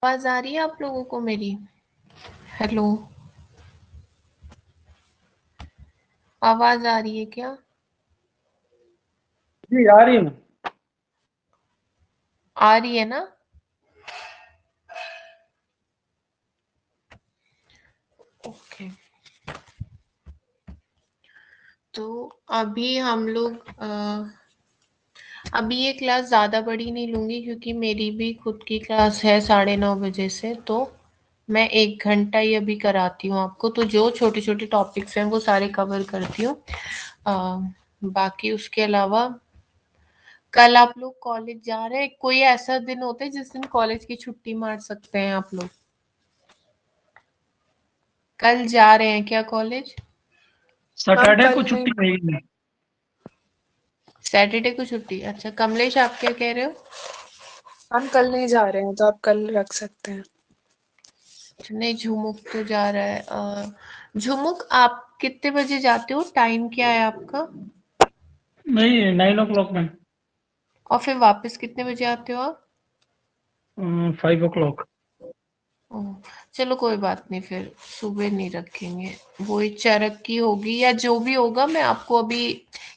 आवाज आ रही है आप लोगों को मेरी? हेलो, आवाज आ रही है क्या? जी आ रही है। आ रही है ना? ओके। तो अभी हम लोग अभी ये क्लास ज़्यादा बड़ी नहीं लूँगी क्योंकि मेरी भी खुद की क्लास है 9:30 बजे से। तो मैं 1 घंटा ही अभी कराती हूँ आपको। तो जो छोटे छोटे टॉपिक्स हैं वो सारे कवर करती हूँ। बाकी उसके अलावा कल आप लोग कॉलेज जा रहे हैं? कोई ऐसा दिन होता है जिस दिन कॉलेज की छुट्टी मार सकते हैं आप लोग? कल जा रहे हैं क्या कॉलेज? हम सैटरडे कल को नहीं छुट्टी रहेगी। सैटरडे को छुट्टी? अच्छा, कमलेश आप क्या कह रहे हो? हम कल नहीं जा रहे हैं तो आप कल रख सकते हैं। नहीं, झुमुक तो जा रहा है। झुमुक आप कितने बजे जाते हो? टाइम क्या है आपका? नहीं, 9 o'clock में। और फिर वापस कितने बजे आते हो आप? 5 o'clock। ओह, चलो कोई बात नहीं, फिर सुबह नहीं रखेंगे। वही चरक की होगी या जो भी होगा। मैं आपको अभी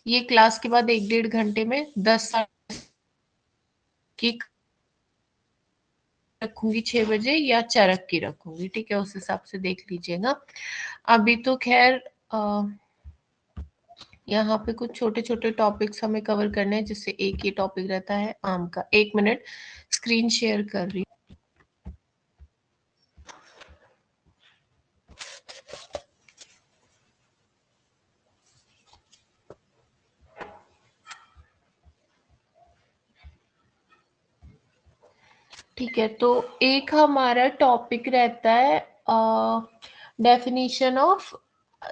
ये क्लास के बाद 1 डेढ़ घंटे में 10 की रखूंगी, 6 बजे, या चरक की रखूंगी। ठीक है, उस हिसाब से देख लीजिएगा। अभी तो खैर यहाँ पे कुछ छोटे छोटे टॉपिक्स हमें कवर करने हैं, जिससे एक ही टॉपिक रहता है आम का। 1 मिनट, स्क्रीन शेयर कर रही हूँ। ठीक है, तो एक हमारा टॉपिक रहता है डेफिनेशन ऑफ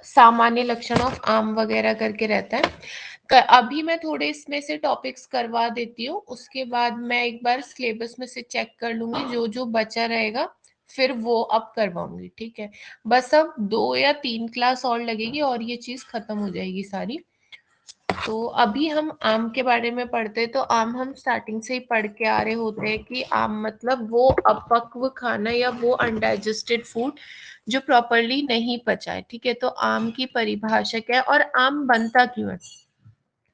सामान्य लक्षण ऑफ आम वगैरह करके रहता है। अभी मैं थोड़े इसमें से टॉपिक्स करवा देती हूँ, उसके बाद मैं एक बार सिलेबस में से चेक कर लूंगी, जो जो बचा रहेगा फिर वो अब करवाऊंगी। ठीक है, बस अब 2 या 3 क्लास और लगेगी और ये चीज खत्म हो जाएगी सारी। तो अभी हम आम के बारे में पढ़ते हैं। तो आम हम स्टार्टिंग से ही पढ़ के आ रहे होते हैं कि आम मतलब वो अपक्व खाना या वो अनडाइजेस्टेड फूड जो प्रॉपरली नहीं पचा है। ठीक है, तो आम की परिभाषा क्या है और आम बनता क्यों है?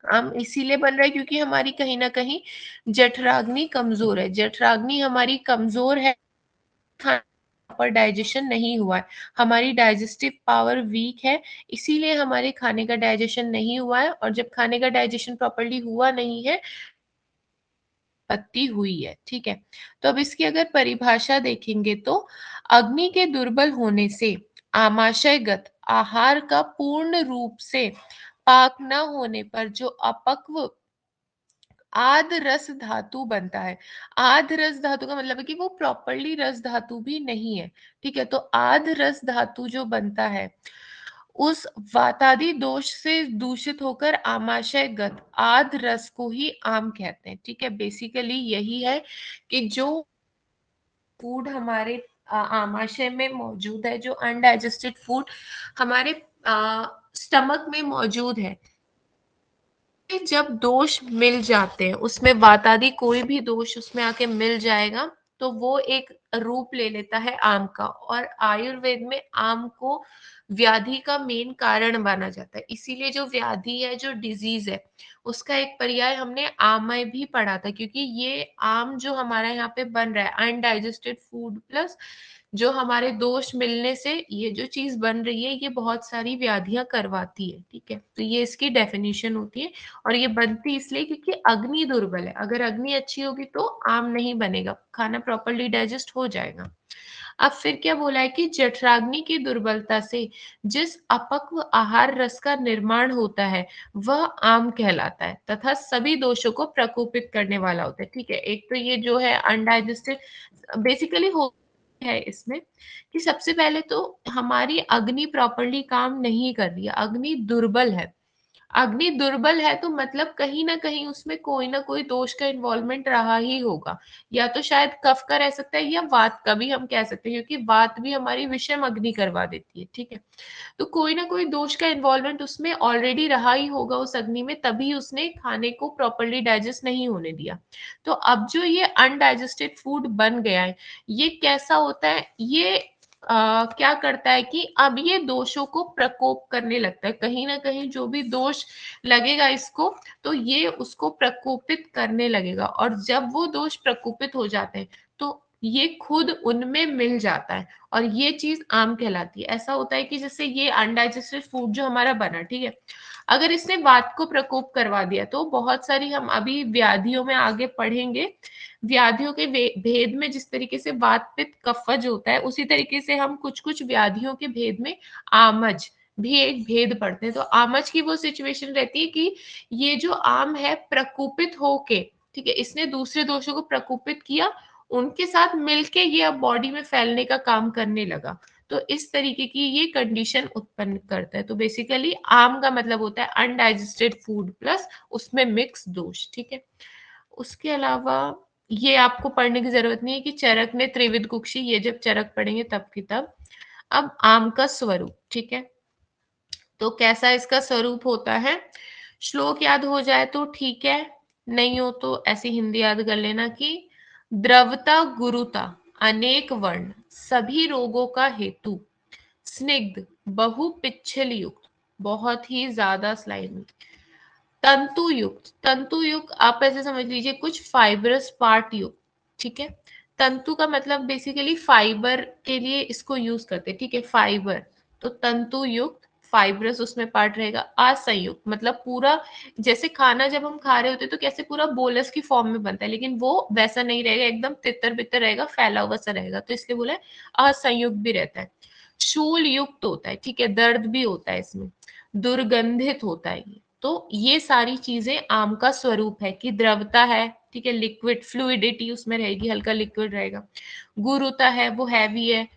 आम इसीलिए बन रहा है क्योंकि हमारी कहीं ना कहीं जठराग्नि कमजोर है। जठराग्नि हमारी कमजोर है, पर डाइजेशन नहीं हुआ है, हमारी डाइजेस्टिव पावर वीक है, इसीलिए हमारे खाने का डाइजेशन नहीं हुआ है। और जब खाने का डाइजेशन प्रॉपरली हुआ नहीं है, उत्पत्ति हुई है। ठीक है, तो अब इसकी अगर परिभाषा देखेंगे तो अग्नि के दुर्बल होने से आमाशयगत आहार का पूर्ण रूप से पाक न होने पर जो अपक्व आद रस धातु बनता है। आद रस धातु का मतलब है कि वो प्रॉपरली रस धातु भी नहीं है। ठीक है, तो आद रस धातु जो बनता है उस वातादि दोष से दूषित होकर आमाशयगत आद रस को ही आम कहते हैं। ठीक है, बेसिकली यही है कि जो फूड हमारे आमाशय में मौजूद है, जो अनडाइजेस्टेड फूड हमारे स्टमक में मौजूद है, जब दोष मिल जाते हैं, उसमें वातादि कोई भी दोष उसमें आके मिल जाएगा, तो वो एक रूप ले लेता है आम का। और आयुर्वेद में आम को व्याधि का मेन कारण माना जाता है। इसीलिए जो व्याधि है, जो डिजीज है, उसका एक पर्याय हमने आमय भी पढ़ा था, क्योंकि ये आम जो हमारा यहाँ पे बन रहा है अनडाइजेस्टेड फूड प्लस जो हमारे दोष मिलने से ये जो चीज बन रही है, ये बहुत सारी व्याधियां करवाती है। ठीक है, तो ये इसकी डेफिनेशन होती है। और ये बनती इसलिए क्योंकि अग्नि दुर्बल है। अगर अग्नि अच्छी होगी तो आम नहीं बनेगा, खाना प्रॉपरली डाइजेस्ट हो जाएगा। अब फिर क्या बोला है कि जठराग्नि की दुर्बलता से जिस अपक्व आहार रस का निर्माण होता है वह आम कहलाता है तथा सभी दोषों को प्रकोपित करने वाला होता है। ठीक है, एक तो ये जो है अनडाइजेस्टेड बेसिकली हो है इसमें कि सबसे पहले तो हमारी अग्नि प्रॉपरली काम नहीं कर रही है, अग्नि दुर्बल है। अग्नि दुर्बल है तो मतलब कहीं ना कहीं उसमें कोई ना कोई दोष का इन्वॉल्वमेंट रहा ही होगा, या तो शायद कफ का रह सकता है या वात का भी हम कह सकते हैं, क्योंकि वात भी हमारी विषम अग्नि करवा देती है, ठीक है। तो कोई ना कोई दोष का इन्वॉल्वमेंट उसमें ऑलरेडी रहा ही होगा उस अग्नि में, तभी उसने खाने को प्रॉपरली डाइजेस्ट नहीं होने दिया। तो अब जो ये अनडाइजेस्टेड फूड बन गया है, ये कैसा होता है, ये क्या करता है कि अब ये दोषों को प्रकोप करने लगता है, कहीं ना कहीं जो भी दोष लगेगा इसको, तो ये उसको प्रकोपित करने लगेगा, और जब वो दोष प्रकोपित हो जाते हैं तो ये खुद उनमें मिल जाता है, और ये चीज आम कहलाती है। ऐसा होता है कि जैसे ये अनडाइजेस्टेड फूड जो हमारा बना, ठीक है, अगर इसने वात को प्रकोप करवा दिया तो बहुत सारी, हम अभी व्याधियों में आगे पढ़ेंगे, व्याधियों के भेद में जिस तरीके से वात पित्त कफज होता है, उसी तरीके से हम कुछ कुछ व्याधियों के भेद में आमज भी एक भेद पढ़ते हैं। तो आमज की वो सिचुएशन रहती है कि ये जो आम है प्रकोपित होके, ठीक है, इसने दूसरे दोषों को प्रकोपित किया, उनके साथ मिलके ये अब बॉडी में फैलने का काम करने लगा, तो इस तरीके की ये कंडीशन उत्पन्न करता है। तो बेसिकली आम का मतलब होता है अनडाइजेस्टेड फूड प्लस उसमें मिक्स दोष, ठीक है। उसके अलावा ये आपको पढ़ने की जरूरत नहीं है कि चरक ने त्रिविध कुक्षी, ये जब चरक पढ़ेंगे तब की तब। अब आम का स्वरूप, ठीक है, तो कैसा इसका स्वरूप होता है, श्लोक याद हो जाए तो ठीक है, नहीं हो तो ऐसी हिंदी याद कर लेना कि द्रवता गुरुता अनेक वर्ण सभी रोगों का हेतु, स्निग्ध बहु पिच्छल युक्त बहुत ही ज्यादा स्लाइमी, तंतु युक्त, तंतु युक्त आप ऐसे समझ लीजिए कुछ फाइबरस पार्ट युक्त, ठीक है। तंतु का मतलब बेसिकली फाइबर के लिए इसको यूज करते हैं, ठीक है, फाइबर, तो तंतु युक्त फाइबरस उसमें पार्ट रहेगा। असंयुक्त मतलब पूरा, जैसे खाना जब हम खा रहे होते हैं तो कैसे पूरा बोलस की फॉर्म में बनता है, लेकिन वो वैसा नहीं रहेगा, एकदम तितर बितर रहेगा, फैला हुआ सा रहेगा, तो इसलिए बोला असंयुक्त भी रहता है। शूल युक्त होता है, ठीक है, दर्द भी होता है इसमें, दुर्गंधित होता है ये। तो ये सारी चीजें आम का स्वरूप है कि द्रवता है, ठीक है, लिक्विड फ्लूइडिटी उसमें रहेगी, हल्का लिक्विड रहेगा, गुरुता है वो हैवी है,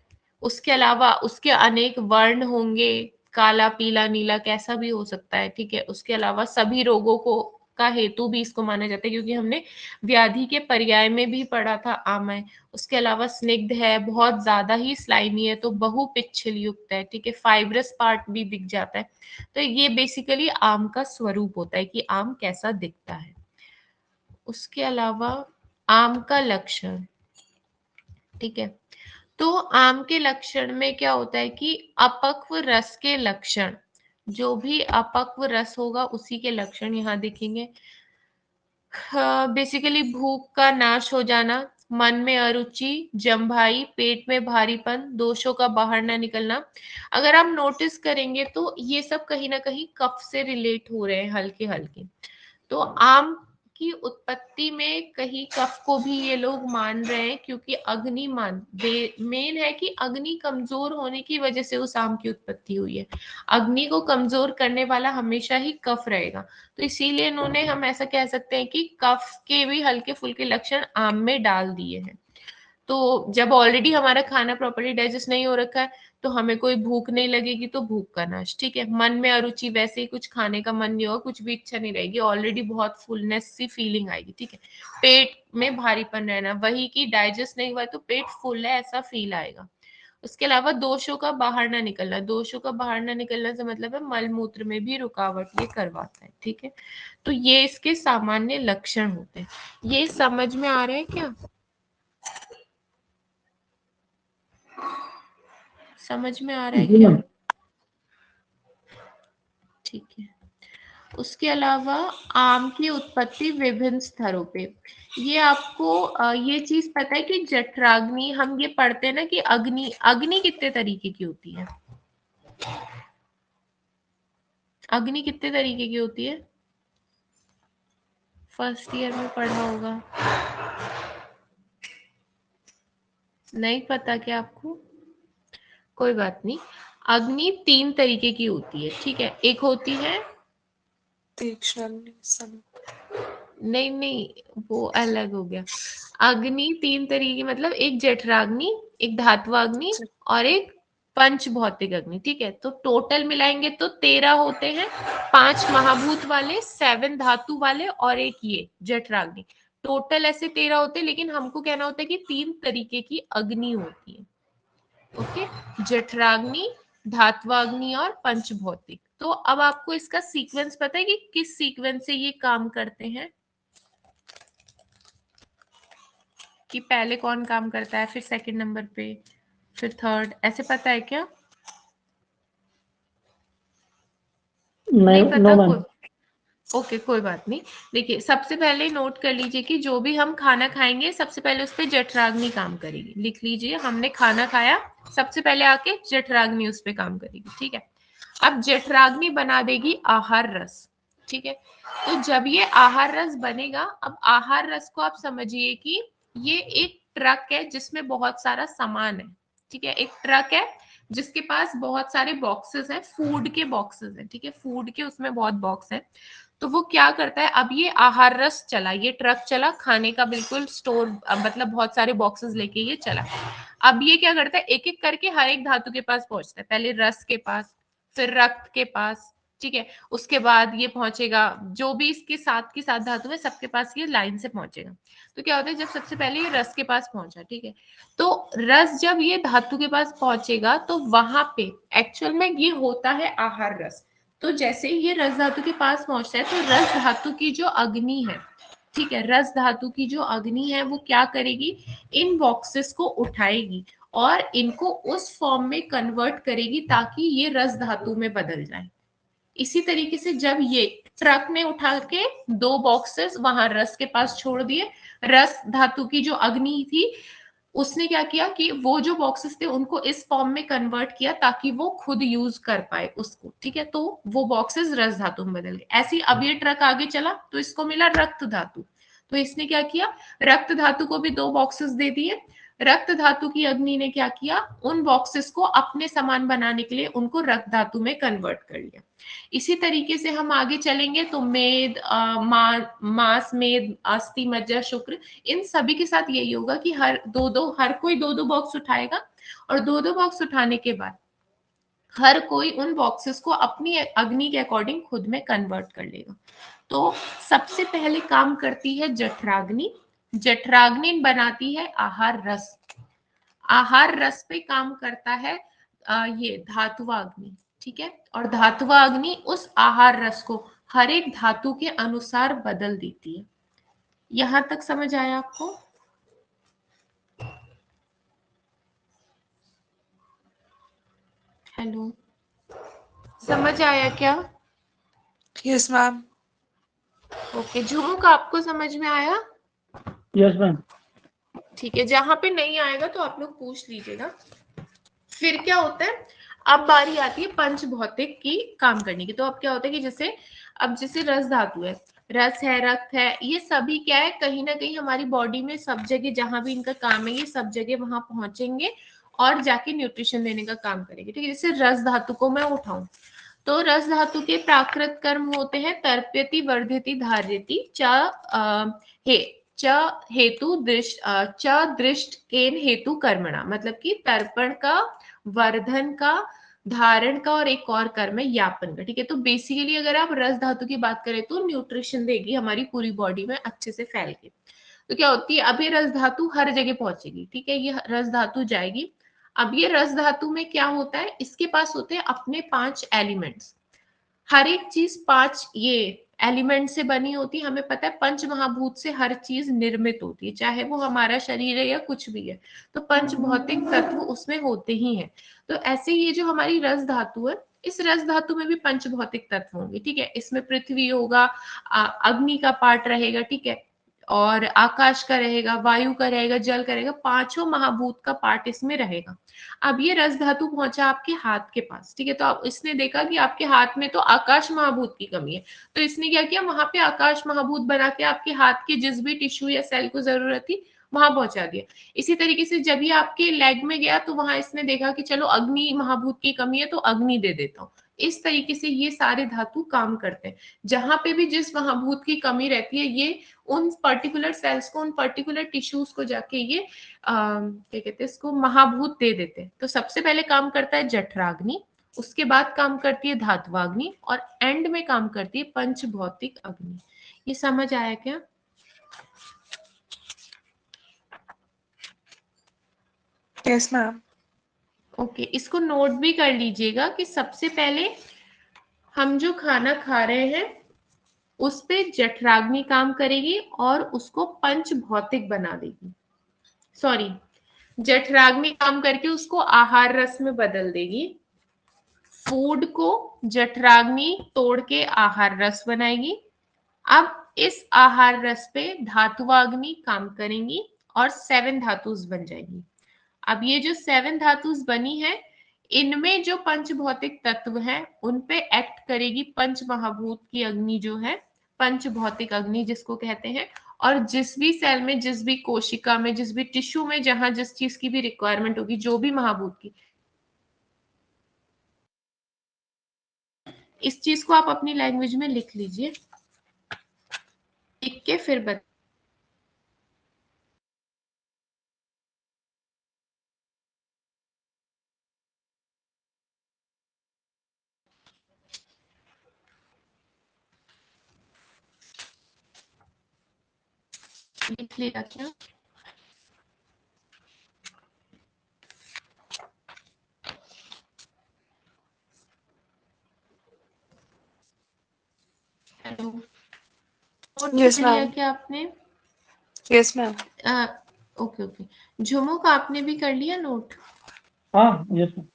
उसके अलावा उसके अनेक वर्ण होंगे, काला पीला नीला कैसा भी हो सकता है, ठीक है। उसके अलावा सभी रोगों को का हेतु भी इसको माना जाता है, क्योंकि हमने व्याधि के पर्याय में भी पढ़ा था आमय। उसके अलावा स्निग्ध है, बहुत ज्यादा ही स्लाइमी है, तो बहुपिच्छल युक्त है, ठीक है, फाइब्रस पार्ट भी दिख जाता है। तो ये बेसिकली आम का स्वरूप होता है कि आम कैसा दिखता है। उसके अलावा आम का लक्षण, ठीक है, तो आम के लक्षण में क्या होता है कि अपक्व रस के लक्षण, जो भी अपक्व रस होगा उसी के लक्षण यहाँ दिखेंगे। बेसिकली भूख का नाश हो जाना, मन में अरुचि, जम्भाई, पेट में भारीपन, दोषों का बाहर ना निकलना। अगर आप नोटिस करेंगे तो ये सब कहीं ना कहीं कफ से रिलेट हो रहे हैं हल्के हल्के। तो आम की उत्पत्ति में कहीं कफ को भी ये लोग मान रहे हैं, क्योंकि अग्नि मेन है कि अग्नि कमजोर होने की वजह से उस आम की उत्पत्ति हुई है। अग्नि को कमजोर करने वाला हमेशा ही कफ रहेगा, तो इसीलिए इन्होंने, हम ऐसा कह सकते हैं कि कफ के भी हल्के फुल्के लक्षण आम में डाल दिए हैं। तो जब ऑलरेडी हमारा खाना प्रॉपर्ली डाइजेस्ट नहीं हो रखा है तो हमें कोई भूख नहीं लगेगी, तो भूख का नाश, ठीक है। मन में अरुचि, वैसे ही कुछ खाने का मन नहीं होगा, कुछ भी इच्छा नहीं रहेगी, ऑलरेडी बहुत फुलनेस सी फीलिंग आएगी, ठीक है। पेट में भारीपन रहना, वही की डाइजेस्ट नहीं हुआ है तो पेट फुल है ऐसा फील आएगा। उसके अलावा दोषों का बाहर ना निकलना, दोषों का बाहर ना निकलना से मतलब है मल मूत्र में भी रुकावट ये करवाता है, ठीक है। तो ये इसके सामान्य लक्षण होते हैं। ये समझ में आ रहा है क्या? समझ में आ रहा है जी क्या? मैम। ठीक है। उसके अलावा आम की उत्पत्ति विभिन्न स्तरों पे, ये आपको ये चीज पता है कि जठराग्नि, हम ये पढ़ते हैं ना कि अग्नि, अग्नि कितने तरीके की होती है, अग्नि कितने तरीके की होती है, फर्स्ट ईयर में पढ़ा होगा, नहीं पता क्या आपको? कोई बात नहीं। अग्नि 3 तरीके की होती है, ठीक है। एक होती है, तीक्ष्ण अग्नि, सम नहीं नहीं वो अलग हो गया। अग्नि 3 तरीके मतलब एक जठराग्नि, एक धात्वाग्नि ज- और एक पंच भौतिक अग्नि, ठीक है। तो टोटल मिलाएंगे तो 13 होते हैं, 5 महाभूत वाले, 7 धातु वाले और एक ये जठराग्नि। टोटल ऐसे 13 होते हैं, लेकिन हमको कहना होता है कि 3 तरीके की अग्नि होती है। ओके, जठराग्नि, धात्वाग्नि और पंचभौतिक। तो अब आपको इसका सीक्वेंस पता है कि किस सीक्वेंस से ये काम करते हैं, कि पहले कौन काम करता है, फिर सेकंड नंबर पे, फिर थर्ड, ऐसे पता है क्या? नहीं पता? No ma'am. ओके, कोई बात नहीं। देखिए, सबसे पहले नोट कर लीजिए कि जो भी हम खाना खाएंगे सबसे पहले उस पर जठराग्नि काम करेगी। लिख लीजिए, हमने खाना खाया, सबसे पहले आके जठराग्नि उस पर काम करेगी, ठीक है। अब जठराग्नि बना देगी आहार रस, ठीक है। तो जब ये आहार रस बनेगा, अब आहार रस को आप समझिए कि ये एक ट्रक है जिसमें बहुत सारा सामान है, ठीक है। एक ट्रक है जिसके पास बहुत सारे बॉक्सेस हैं, फूड के बॉक्सेस हैं, ठीक है। फूड के उसमें बहुत बॉक्स है। तो वो क्या करता है, अब ये आहार रस चला, ये ट्रक चला खाने का, बिल्कुल स्टोर, मतलब बहुत सारे बॉक्सेस लेके ये चला। अब ये क्या करता है, एक एक करके हर एक धातु के पास पहुंचता है। पहले रस के पास, फिर रक्त के पास, ठीक है। उसके बाद ये पहुंचेगा, जो भी इसके साथ की साथ धातु है सबके पास ये लाइन से पहुंचेगा। तो क्या होता है, जब सबसे पहले ये रस के पास पहुंचा, ठीक है, तो रस जब ये धातु के पास पहुंचेगा तो वहां पे एक्चुअल में ये होता है आहार रस। तो जैसे ही ये रस धातु के पास पहुंचता है तो रस धातु की जो अग्नि है, ठीक है, रस धातु की जो अग्नि है वो क्या करेगी, इन बॉक्सेस को उठाएगी और इनको उस फॉर्म में कन्वर्ट करेगी ताकि ये रस धातु में बदल जाए। इसी तरीके से जब ये ट्रक ने उठा के 2 बॉक्सेस वहां रस के पास छोड़ दिए, रस धातु की जो अग्नि थी उसने क्या किया कि वो जो बॉक्सेस थे उनको इस फॉर्म में कन्वर्ट किया ताकि वो खुद यूज कर पाए उसको, ठीक है। तो वो बॉक्सेस रस धातु में बदल गए। ऐसे ही अब ये ट्रक आगे चला तो इसको मिला रक्त धातु, तो इसने क्या किया, रक्त धातु को भी 2 बॉक्सेस दे दिए। रक्त धातु की अग्नि ने क्या किया, उन बॉक्सेस को अपने सामान बनाने के लिए उनको रक्त धातु में कन्वर्ट कर लिया। इसी तरीके से हम आगे चलेंगे तो मेद, मांस, मेद, अस्थि, मज्जा, शुक्र, इन सभी के साथ यही होगा कि हर कोई 2-2 बॉक्स उठाएगा और 2-2 बॉक्स उठाने के बाद हर कोई उन बॉक्सेस को अपनी अग्नि के अकॉर्डिंग खुद में कन्वर्ट कर लेगा। तो सबसे पहले काम करती है जठराग्नि, जठराग्नि बनाती है आहार रस, आहार रस पे काम करता है ये धातुवाग्नि, ठीक है। और धातुवाग्नि उस आहार रस को हर एक धातु के अनुसार बदल देती है। यहां तक समझ आया आपको? हेलो, समझ आया क्या? Yes ma'am. ओके, झुमुक आपको समझ में आया? Yes ma'am. ठीक है, जहां पे नहीं आएगा तो आप लोग पूछ लीजिएगा। फिर क्या होता है, अब बारी आती है पंच भौतिक की काम करने की। तो अब क्या होता है कि जैसे रस धातु है, रस है, रक्त है, ये सभी क्या है, कहीं ना कहीं हमारी बॉडी में सब जगह जहां भी इनका काम है ये सब जगह वहां पहुंचेंगे और जाके न्यूट्रिशन देने का काम करेंगे, ठीक है। जैसे रस धातु को मैं उठाऊं तो रस धातु के प्राकृत कर्म होते हैं तर्प्यति, वर्धयति, धार्यति, हे च हेतु दृष्ट, च दृष्ट केन हेतु कर्मणा, मतलब कि तर्पण का, वर्धन का, धारण का और एक और कर्म है यापन का, ठीक है। तो बेसिकली अगर आप रस धातु की बात करें तो न्यूट्रिशन देगी हमारी पूरी बॉडी में अच्छे से फैल के। तो क्या होती है, अब ये रस धातु हर जगह पहुंचेगी, ठीक है, ये रस धातु जाएगी। अब ये रस धातु में क्या होता है, इसके पास होते हैं अपने 5 एलिमेंट्स, हर एक चीज 5 ये एलिमेंट से बनी होती है। हमें पता है पंच महाभूत से हर चीज निर्मित होती है, चाहे वो हमारा शरीर है या कुछ भी है, तो पंच भौतिक तत्व उसमें होते ही हैं। तो ऐसे ये जो हमारी रस धातु है, इस रस धातु में भी पंच भौतिक तत्व होंगे, ठीक है। इसमें पृथ्वी होगा, अग्नि का पार्ट रहेगा, ठीक है, और आकाश का रहेगा, वायु का रहेगा, जल का रहेगा, 5 महाभूत का पार्ट इसमें रहेगा। अब ये रस धातु पहुंचा आपके हाथ के पास, ठीक है, तो अब इसने देखा कि आपके हाथ में तो आकाश महाभूत की कमी है, तो इसने क्या किया, वहां पे आकाश महाभूत बना के आपके हाथ के जिस भी टिश्यू या सेल को जरूरत थी वहां पहुंचा दिया। इसी तरीके से जब ये आपके लेग में गया तो वहां इसने देखा कि चलो अग्नि महाभूत की कमी है तो अग्नि दे देता हूँ, इस तरीके से ये सारे धातु काम करते हैं। जहां पे भी जिस महाभूत की कमी रहती है, ये उन पर्टिकुलर सेल्स को, उन पर्टिकुलर टिश्यूज को जाके ये क्या कहते हैं इसको, महाभूत दे देते हैं। तो सबसे पहले काम करता है जठराग्नि, उसके बाद काम करती है धात्वाग्नि, और एंड में काम करती है पंचभौतिक अग्नि। ये समझ आया क्या? Yes ma'am. ओके, इसको नोट भी कर लीजिएगा कि सबसे पहले हम जो खाना खा रहे हैं उस पे जठराग्नि काम करेगी और उसको पंच भौतिक बना देगी। सॉरी, जठराग्नि काम करके उसको आहार रस में बदल देगी। फूड को जठराग्नि तोड़ के आहार रस बनाएगी। अब इस आहार रस पे धातुवाग्नि काम करेंगी और 7 धातुस बन जाएगी। अब ये जो 7 धातुस बनी है, इनमें जो पंच भौतिक तत्व हैं उन पे एक्ट करेगी पंच महाभूत की अग्नि, जो है पंच भौतिक अग्नि जिसको कहते हैं। और जिस भी सेल में, जिस भी कोशिका में, जिस भी टिश्यू में, जहां जिस चीज की भी रिक्वायरमेंट होगी, जो भी महाभूत की, इस चीज को आप अपनी लैंग्वेज में लिख लीजिए, लिख के फिर बता। लिख लिया क्या? हेलो, नोट यस कर लिया मैम। क्या आपने? Yes ma'am. ओके ओके, झुमुक आपने भी कर लिया नोट? हाँ यस मैम।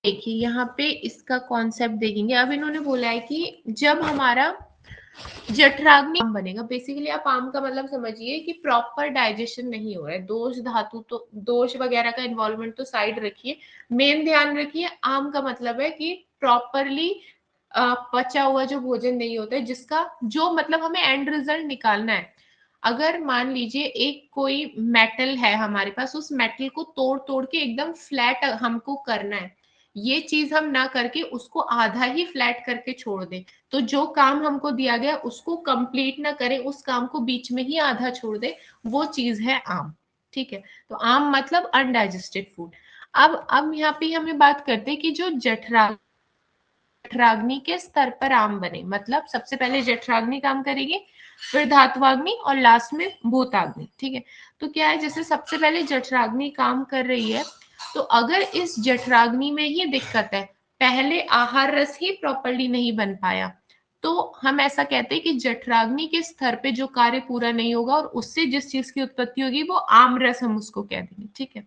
देखिए यहाँ पे इसका कॉन्सेप्ट देखेंगे। अब इन्होंने बोला है कि जब हमारा जठराग्नि आम बनेगा, बेसिकली आप आम का मतलब समझिए कि प्रॉपर डाइजेशन नहीं हो रहा है, दोष धातु तो, दोष वगैरह का इन्वॉल्वमेंट तो साइड रखिए, मेन ध्यान रखिए आम का मतलब है कि प्रॉपरली पचा हुआ जो भोजन नहीं होता है, जिसका जो मतलब हमें एंड रिजल्ट निकालना है। अगर मान लीजिए एक कोई मेटल है हमारे पास, उस मेटल को तोड़ तोड़ के एकदम फ्लैट हमको करना है, ये चीज हम ना करके उसको आधा ही फ्लैट करके छोड़ दें, तो जो काम हमको दिया गया उसको कंप्लीट ना करें, उस काम को बीच में ही आधा छोड़ दे, वो चीज है आम। ठीक है, तो आम मतलब अनडाइजेस्टेड फूड। अब यहाँ पे हमें बात करते हैं कि जो जठराग्नि के स्तर पर आम बने, मतलब सबसे पहले जठराग्नि काम करेगी, फिर धात्वाग्नि और लास्ट में भूताग्नि। ठीक है, तो क्या है, जैसे सबसे पहले जठराग्नि काम कर रही है, तो अगर इस जठराग्नि में ही दिक्कत है, पहले आहार रस ही प्रॉपरली नहीं बन पाया, तो हम ऐसा कहते हैं कि जठराग्नि के स्तर पे जो कार्य पूरा नहीं होगा और उससे जिस चीज की उत्पत्ति होगी वो आम रस हम उसको कह देंगे। ठीक है,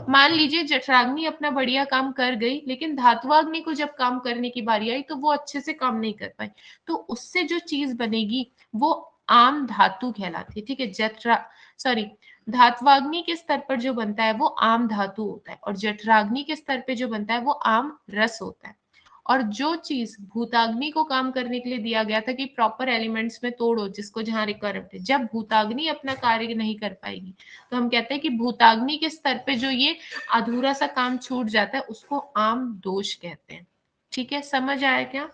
मान लीजिए जठराग्नि अपना बढ़िया काम कर गई, लेकिन धात्वाग्नि को जब काम करने की बारी आई तो वो अच्छे से काम नहीं कर पाई, तो उससे जो चीज बनेगी वो आम धातु कहलाती है। ठीक है, सॉरी, धात्वाग्नि के स्तर पर जो बनता है वो आम धातु होता है, और जठराग्नि के स्तर पे जो बनता है वो आम रस होता है। और जो चीज भूताग्नि को काम करने के लिए दिया गया था कि प्रॉपर एलिमेंट्स में तोड़ो जिसको जहां रिक्वायरमेंट है, जब भूताग्नि अपना कार्य नहीं कर पाएगी, तो हम कहते हैं कि भूताग्नि के स्तर पे जो ये अधूरा सा काम छूट जाता है उसको आम दोष कहते हैं। ठीक है, समझ आया क्या?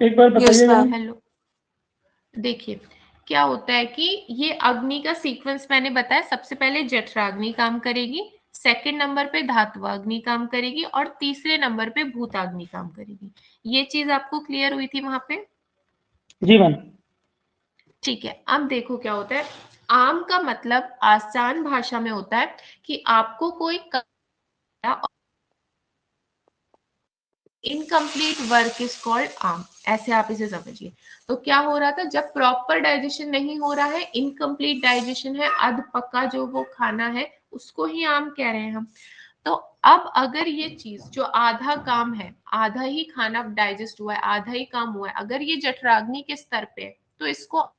एक बार यस बताइएगा मैम। मैम। हेलो, देखिए क्या होता है कि ये अग्नि का सीक्वेंस मैंने बताया, सबसे पहले जठराग्नि काम करेगी, सेकंड नंबर पे धात्वाग्नि काम करेगी, और तीसरे नंबर पे भूताग्नि काम करेगी। ये चीज आपको क्लियर हुई थी वहां पे? जी मैम। ठीक है, अब देखो क्या होता है, आम का मतलब आसान भाषा में होता है कि आपको कोई इनकम्प्लीट वर्क इज कॉल्ड आम, ऐसे आप इसे समझिए। तो क्या हो रहा था, जब प्रॉपर डाइजेशन नहीं हो रहा है, इनकम्प्लीट डाइजेशन है, अध पक्का जो वो खाना है, उसको ही आम कह रहे हैं हम। तो अब अगर ये चीज जो आधा काम है, आधा ही खाना डाइजेस्ट हुआ है, आधा ही काम हुआ है, अगर ये जठराग्नि के स्तर पे है, तो इसको,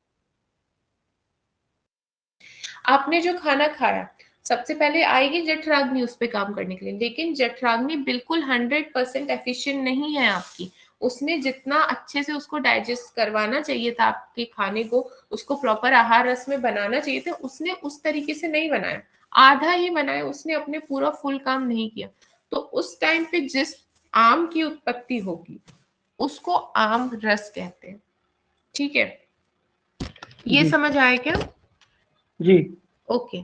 आपने जो खाना खाया सबसे पहले आएगी जठराग्नि उस पे काम करने के लिए, लेकिन जठराग्नि बिल्कुल 100% एफिशिएंट नहीं है आपकी। उसने जितना अच्छे से उसको डाइजेस्ट करवाना चाहिए था आपके खाने को, उसको प्रॉपर आहार रस में बनाना चाहिए था, उसने उस तरीके से नहीं बनाया। आधा ही बनाया, उसने अपने पूरा फुल काम नहीं किया, तो उस टाइम पे जिस आम की उत्पत्ति होगी उसको आम रस कहते हैं। ठीक है, ये जी समझ आया क्या? जी ओके।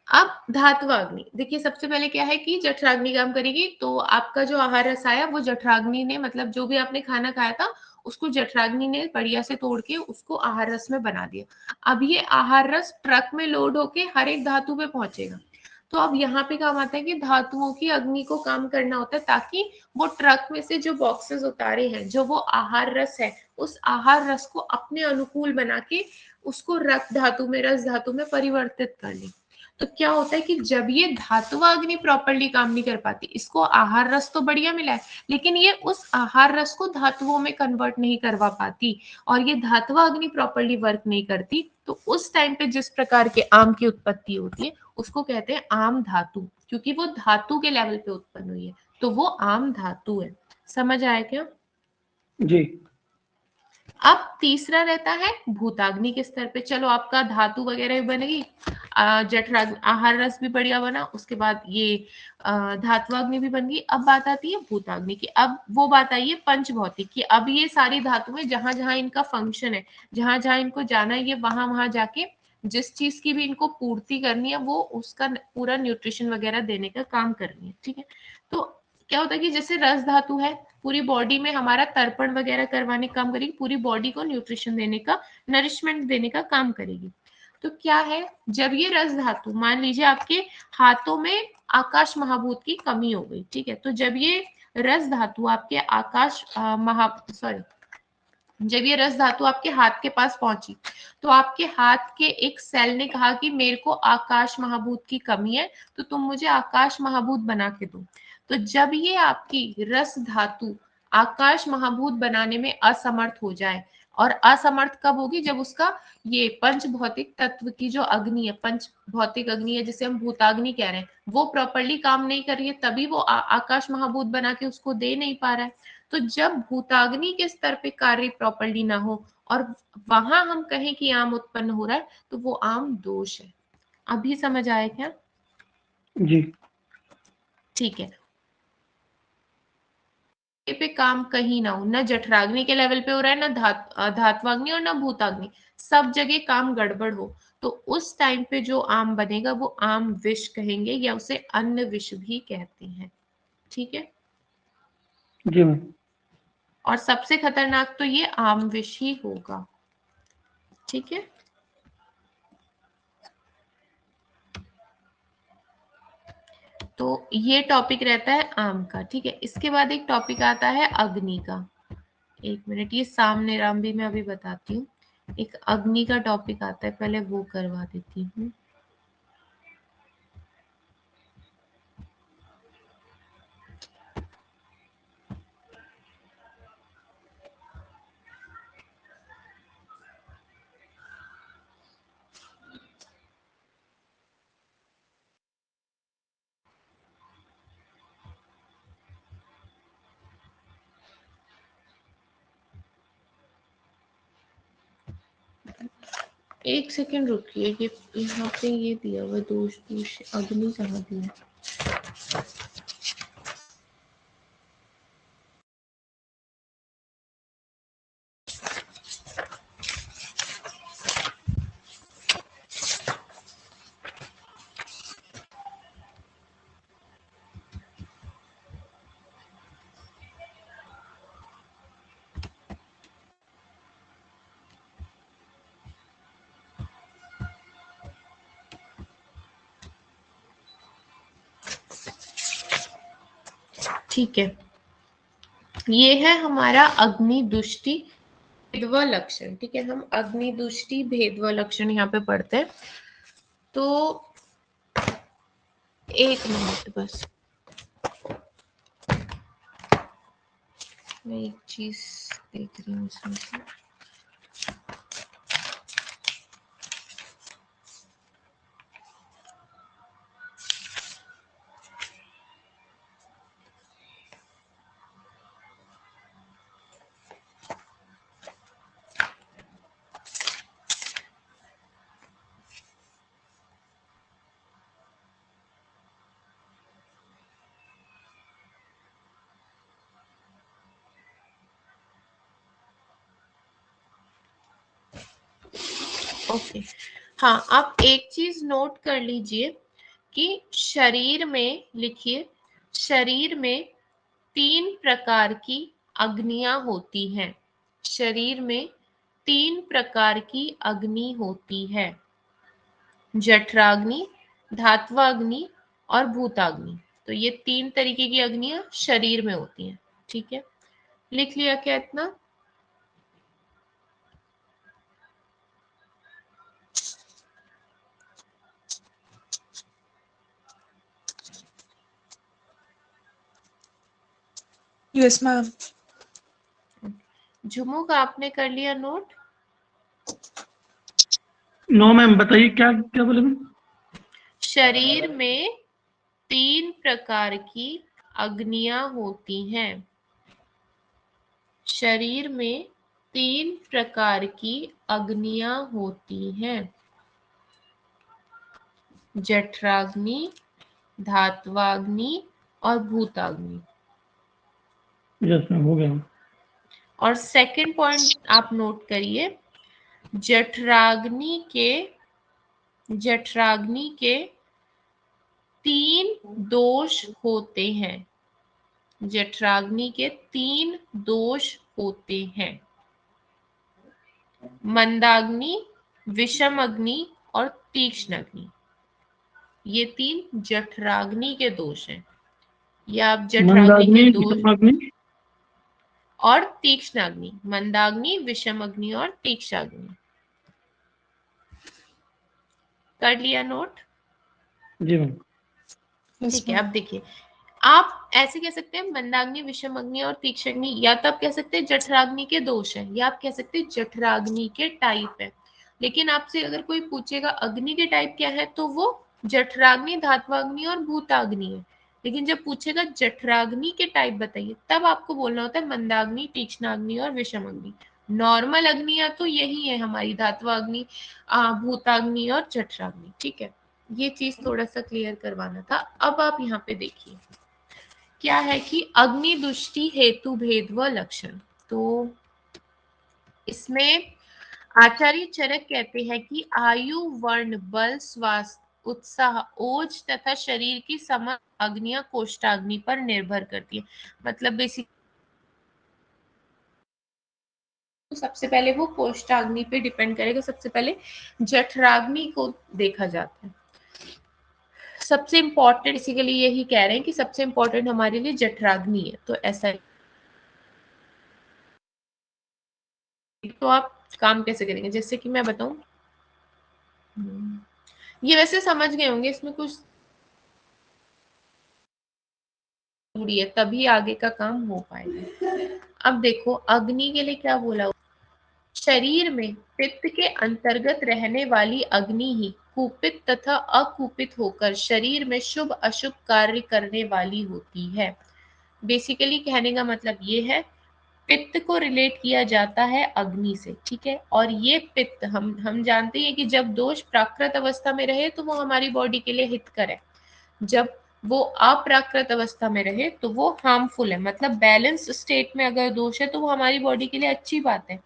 अब धात्वाग्नि देखिए, सबसे पहले क्या है कि जठराग्नि काम करेगी, तो आपका जो आहार रस आया वो जठराग्नि ने, मतलब जो भी आपने खाना खाया था उसको जठराग्नि ने बढ़िया से तोड़ के उसको आहार रस में बना दिया। अब ये आहार रस ट्रक में लोड होके हर एक धातु पे पहुंचेगा। तो अब यहाँ पे काम आता है कि धातुओं की अग्नि को काम करना होता है, ताकि वो ट्रक में से जो बॉक्सेस उतारे हैं, जो वो आहार रस है, उस आहार रस को अपने अनुकूल बना के उसको रक्त धातु में, रस धातु में परिवर्तित कर ले। तो क्या होता है कि जब ये धात्वाग्नि प्रॉपरली काम नहीं कर पाती, इसको आहार रस तो बढ़िया मिला है, लेकिन ये उस आहार रस को धातुओं में कन्वर्ट नहीं करवा पाती, और ये धात्वाग्नि प्रॉपरली वर्क नहीं करती, तो उस टाइम पे जिस प्रकार के आम की उत्पत्ति होती है उसको कहते हैं आम धातु, क्योंकि वो धातु के लेवल पे उत्पन्न हुई है, तो वो आम धातु है। समझ आया क्या? जी अब तीसरा रहता है भूताग्नि के स्तर पे। चलो, आपका धातु वगैरह भी बनेगी, जठराग्नि, आहार रस भी बढ़िया बना, उसके बाद ये धात्वाग्नि भी बन गई। अब बात आती है भूताग्नि की। अब वो बात आई है पंच भौतिक की। अब ये सारी धातुएं जहां जहां इनका फंक्शन है, जहां जहां इनको जाना है, ये वहां वहां जाके जिस चीज की भी इनको पूर्ति करनी है वो उसका पूरा न्यूट्रिशन वगैरह देने का काम करनी है। ठीक है, तो क्या होता है कि जैसे रस धातु है, पूरी बॉडी में हमारा तर्पण वगैरह करवाने का काम करेगी, पूरी बॉडी को न्यूट्रिशन देने का, नरिशमेंट देने का काम करेगी। तो क्या है, जब ये रस धातु, मान लीजिए आपके हाथों में आकाश महाभूत की कमी हो गई, ठीक है, तो जब ये रस धातु आपके आकाश सॉरी, जब ये रस धातु आपके हाथ के पास पहुंची, तो आपके हाथ के एक सेल ने कहा कि मेरे को आकाश महाभूत की कमी है, तो तुम मुझे आकाश महाभूत बना के दो। तो जब ये आपकी रस धातु आकाश महाभूत बनाने में असमर्थ हो जाए, और असमर्थ कब होगी, जब उसका ये पंच भौतिक तत्व की जो अग्नि है, पंच भौतिक अग्नि है जिसे हम भूताग्नि कह रहे हैं, वो प्रॉपरली काम नहीं कर रही है, तभी वो आकाश महाभूत बना के उसको दे नहीं पा रहा है। तो जब भूताग्नि के स्तर पे कार्य प्रॉपरली ना हो और वहां हम कहें कि आम उत्पन्न हो रहा है, तो वो आम दोष है। अभी समझ आया क्या? जी ठीक है, पे काम कहीं ना हो, न जठराग्नि के लेवल पे हो रहा है, न धात्वाग्नि और न भूताग्नि, सब जगह काम गड़बड़ हो, तो उस टाइम पे जो आम बनेगा वो आम विष कहेंगे, या उसे अन्न विष भी कहते हैं। ठीक है, जी मैम। और सबसे खतरनाक तो ये आम विष ही होगा। ठीक है, तो ये टॉपिक रहता है आम का। ठीक है, इसके बाद एक टॉपिक आता है अग्नि का। एक मिनट, ये सामने राम भी मैं अभी बताती हूँ। एक अग्नि का टॉपिक आता है, पहले वो करवा देती हूँ। एक सेकंड रुकिए, ये यहाँ पे ये दिया हुआ दोष, दोष अग्नि कहाँ दिया? ठीक है, ये है हमारा अग्नि दुष्टि भेदव लक्षण। ठीक है, हम अग्नि दुष्टि भेदव लक्षण यहाँ पे पढ़ते हैं। तो एक मिनट बस, मैं एक चीज देख रही हूँ इसमें से। ओके, हाँ, आप एक चीज नोट कर लीजिए कि शरीर में, लिखिए, शरीर में 3 प्रकार की अग्नियां होती हैं। शरीर में 3 प्रकार की अग्नि होती है, जठराग्नि, धात्वाग्नि और भूताग्नि। तो ये 3 तरीके की अग्नियां शरीर में होती हैं। ठीक है, लिख लिया क्या इतना? Yes ma'am. झुमुक, आपने कर लिया नोट? नो मैम, बताइए क्या क्या बोले मैम? शरीर में 3 प्रकार की अग्नियां होती हैं। शरीर में 3 प्रकार की अग्नियां होती हैं, जठराग्नि, धात्वाग्नि और भूताग्नि। यस मैम, हो गया। और सेकंड पॉइंट आप नोट करिए, जठराग्नि के 3 दोष होते हैं। जठराग्नि के 3 दोष होते हैं, मंदाग्नि, विषम अग्नि और तीक्ष्ण अग्नि। ये 3 जठराग्नि के दोष हैं। या आप जठराग्नि के मंदाग्नि, दोष विषमाग्नि और तीक्ष्ण अग्नि, मंदाग्नि, विषम अग्नि और तीक्ष्ण अग्नि। कर लिया नोट? जी मैम। यस ठीक है, मैम। अब देखिए, आप ऐसे कह सकते हैं मंदाग्नि, विषम अग्नि और तीक्ष्ण अग्नि, या तो आप कह सकते हैं जठराग्नि के दोष है, या आप कह सकते हैं जठराग्नि के टाइप है। लेकिन आपसे अगर कोई पूछेगा अग्नि के टाइप क्या है, तो वो जठराग्नि, धात्वाग्नि और भूताग्नि है। लेकिन जब पूछेगा जठराग्नि के टाइप बताइए, तब आपको बोलना होता है मंदाग्नि, तीक्ष्णाग्नि और विषम अग्नि। नॉर्मल अग्नियां तो यही है हमारी, धात्वाग्नि, भूताग्नि और जठराग्नि। ठीक है, ये चीज थोड़ा सा क्लियर करवाना था। अब आप यहाँ पे देखिए क्या है कि अग्नि दुष्टि हेतु भेद व लक्षण। तो इसमें आचार्य चरक कहते हैं कि आयु, वर्ण, बल, स्वास्थ्य, उत्साह, ओज तथा शरीर की समस्त अग्नियां कोष्ठाग्नि पर निर्भर करती है। मतलब बेसिक सबसे पहले वो कोष्ठाग्नि पे डिपेंड करेगा। सबसे पहले जठराग्नि को देखा जाता है। सबसे इम्पोर्टेंट बेसिकली यही कह रहे हैं कि सबसे इम्पोर्टेंट हमारे लिए जठराग्नि है। तो ऐसा, तो आप काम कैसे करेंगे, जैसे कि मैं बताऊं, ये वैसे समझ गए होंगे, इसमें कुछ जरूरी है तभी आगे का काम हो पाएगा। अब देखो अग्नि के लिए क्या बोला, शरीर में पित्त के अंतर्गत रहने वाली अग्नि ही कुपित तथा अकुपित होकर शरीर में शुभ अशुभ कार्य करने वाली होती है। बेसिकली कहने का मतलब ये है, पित्त को रिलेट किया जाता है अग्नि से। ठीक है, और ये पित्त हम जानते हैं कि जब दोष प्राकृत अवस्था में रहे तो वो हमारी बॉडी के लिए हितकर है, जब वो अप्राकृत अवस्था में रहे तो वो हार्मफुल है। मतलब बैलेंस स्टेट में अगर दोष है तो वो हमारी बॉडी के लिए अच्छी बात है,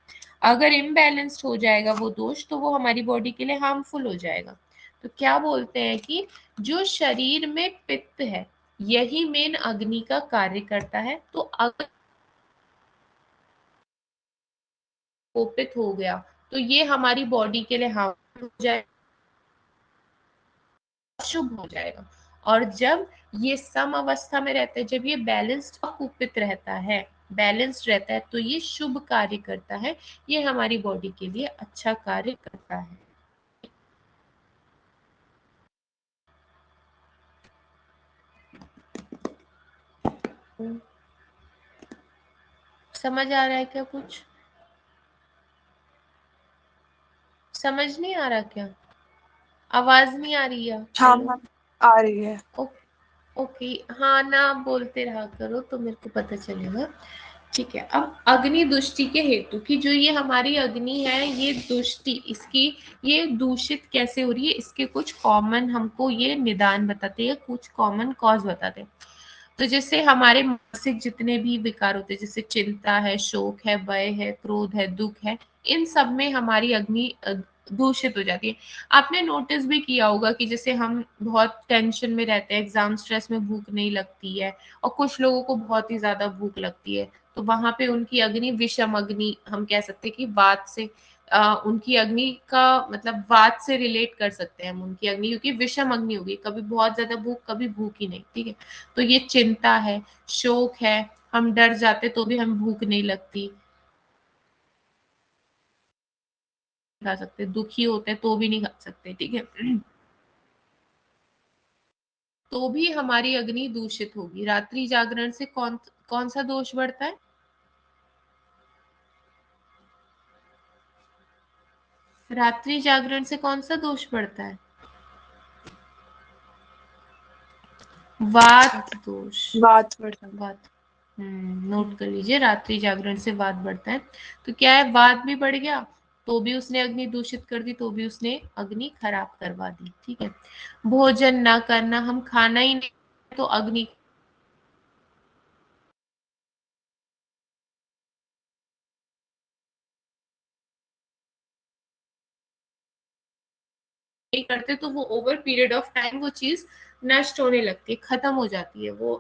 अगर इम्बैलेंस्ड हो जाएगा वो दोष तो वो हमारी बॉडी के लिए हार्मफुल हो जाएगा। तो क्या बोलते हैं कि जो शरीर में पित्त है यही मेन अग्नि का कार्य करता है। तो अगर कोपित हो गया तो ये हमारी बॉडी के लिए हार्मफुल हो जाएगा, अशुभ हो जाएगा। और जब ये सम अवस्था में रहता है, जब ये बैलेंस्ड कुपित रहता है, बैलेंस्ड रहता है, तो ये शुभ कार्य करता है, ये हमारी बॉडी के लिए अच्छा कार्य करता है। समझ आ रहा है क्या? कुछ समझ नहीं आ रहा क्या? आवाज नहीं आ रही है? हाँ हेलो? मैम, आ रही है। ओके, हाँ ना, आप बोलते रहा करो तो मेरे को पता चलेगा। ठीक है, अब अग्नि दुष्टि के हेतु की, जो ये हमारी अग्नि है ये दुष्टि, इसकी ये दूषित कैसे हो रही है, इसके कुछ कॉमन हमको ये निदान बताते हैं, कुछ कॉमन कॉज बताते हैं। तो जैसे हमारे मानसिक जितने भी विकार होते हैं, जैसे चिंता है, शोक है, भय है, क्रोध है, दुख है, इन सब में हमारी अग्नि दूषित हो जाती है। आपने नोटिस भी किया होगा कि जैसे हम बहुत टेंशन में रहते हैं, एग्जाम स्ट्रेस में भूख नहीं लगती है, और कुछ लोगों को बहुत ही ज्यादा भूख लगती है, तो वहां पे उनकी अग्नि विषम अग्नि, हम कह सकते हैं कि वात से उनकी अग्नि का मतलब वात से रिलेट कर सकते हैं हम उनकी अग्नि, क्योंकि विषम अग्नि होगी, कभी बहुत ज्यादा भूख, कभी भूख ही नहीं। ठीक है, तो ये चिंता है, शोक है, हम डर जाते तो भी हम भूख नहीं लगती, खा सकते, दुखी होते हैं तो भी नहीं खा सकते। ठीक है, तो भी हमारी अग्नि दूषित होगी। रात्रि जागरण से कौन कौन सा दोष बढ़ता है? रात्रि जागरण से कौन सा दोष बढ़ता है? वात दोष। वात बढ़ता है। वात, नोट कर लीजिए, रात्रि जागरण से वात बढ़ता है। तो क्या है, वात भी बढ़ गया तो भी उसने अग्नि दूषित कर दी, तो भी उसने अग्नि खराब करवा दी। ठीक है, भोजन ना करना, हम खाना ही नहीं तो अग्नि नहीं करते तो वो ओवर पीरियड ऑफ टाइम वो चीज नष्ट होने लगती है, खत्म हो जाती है। वो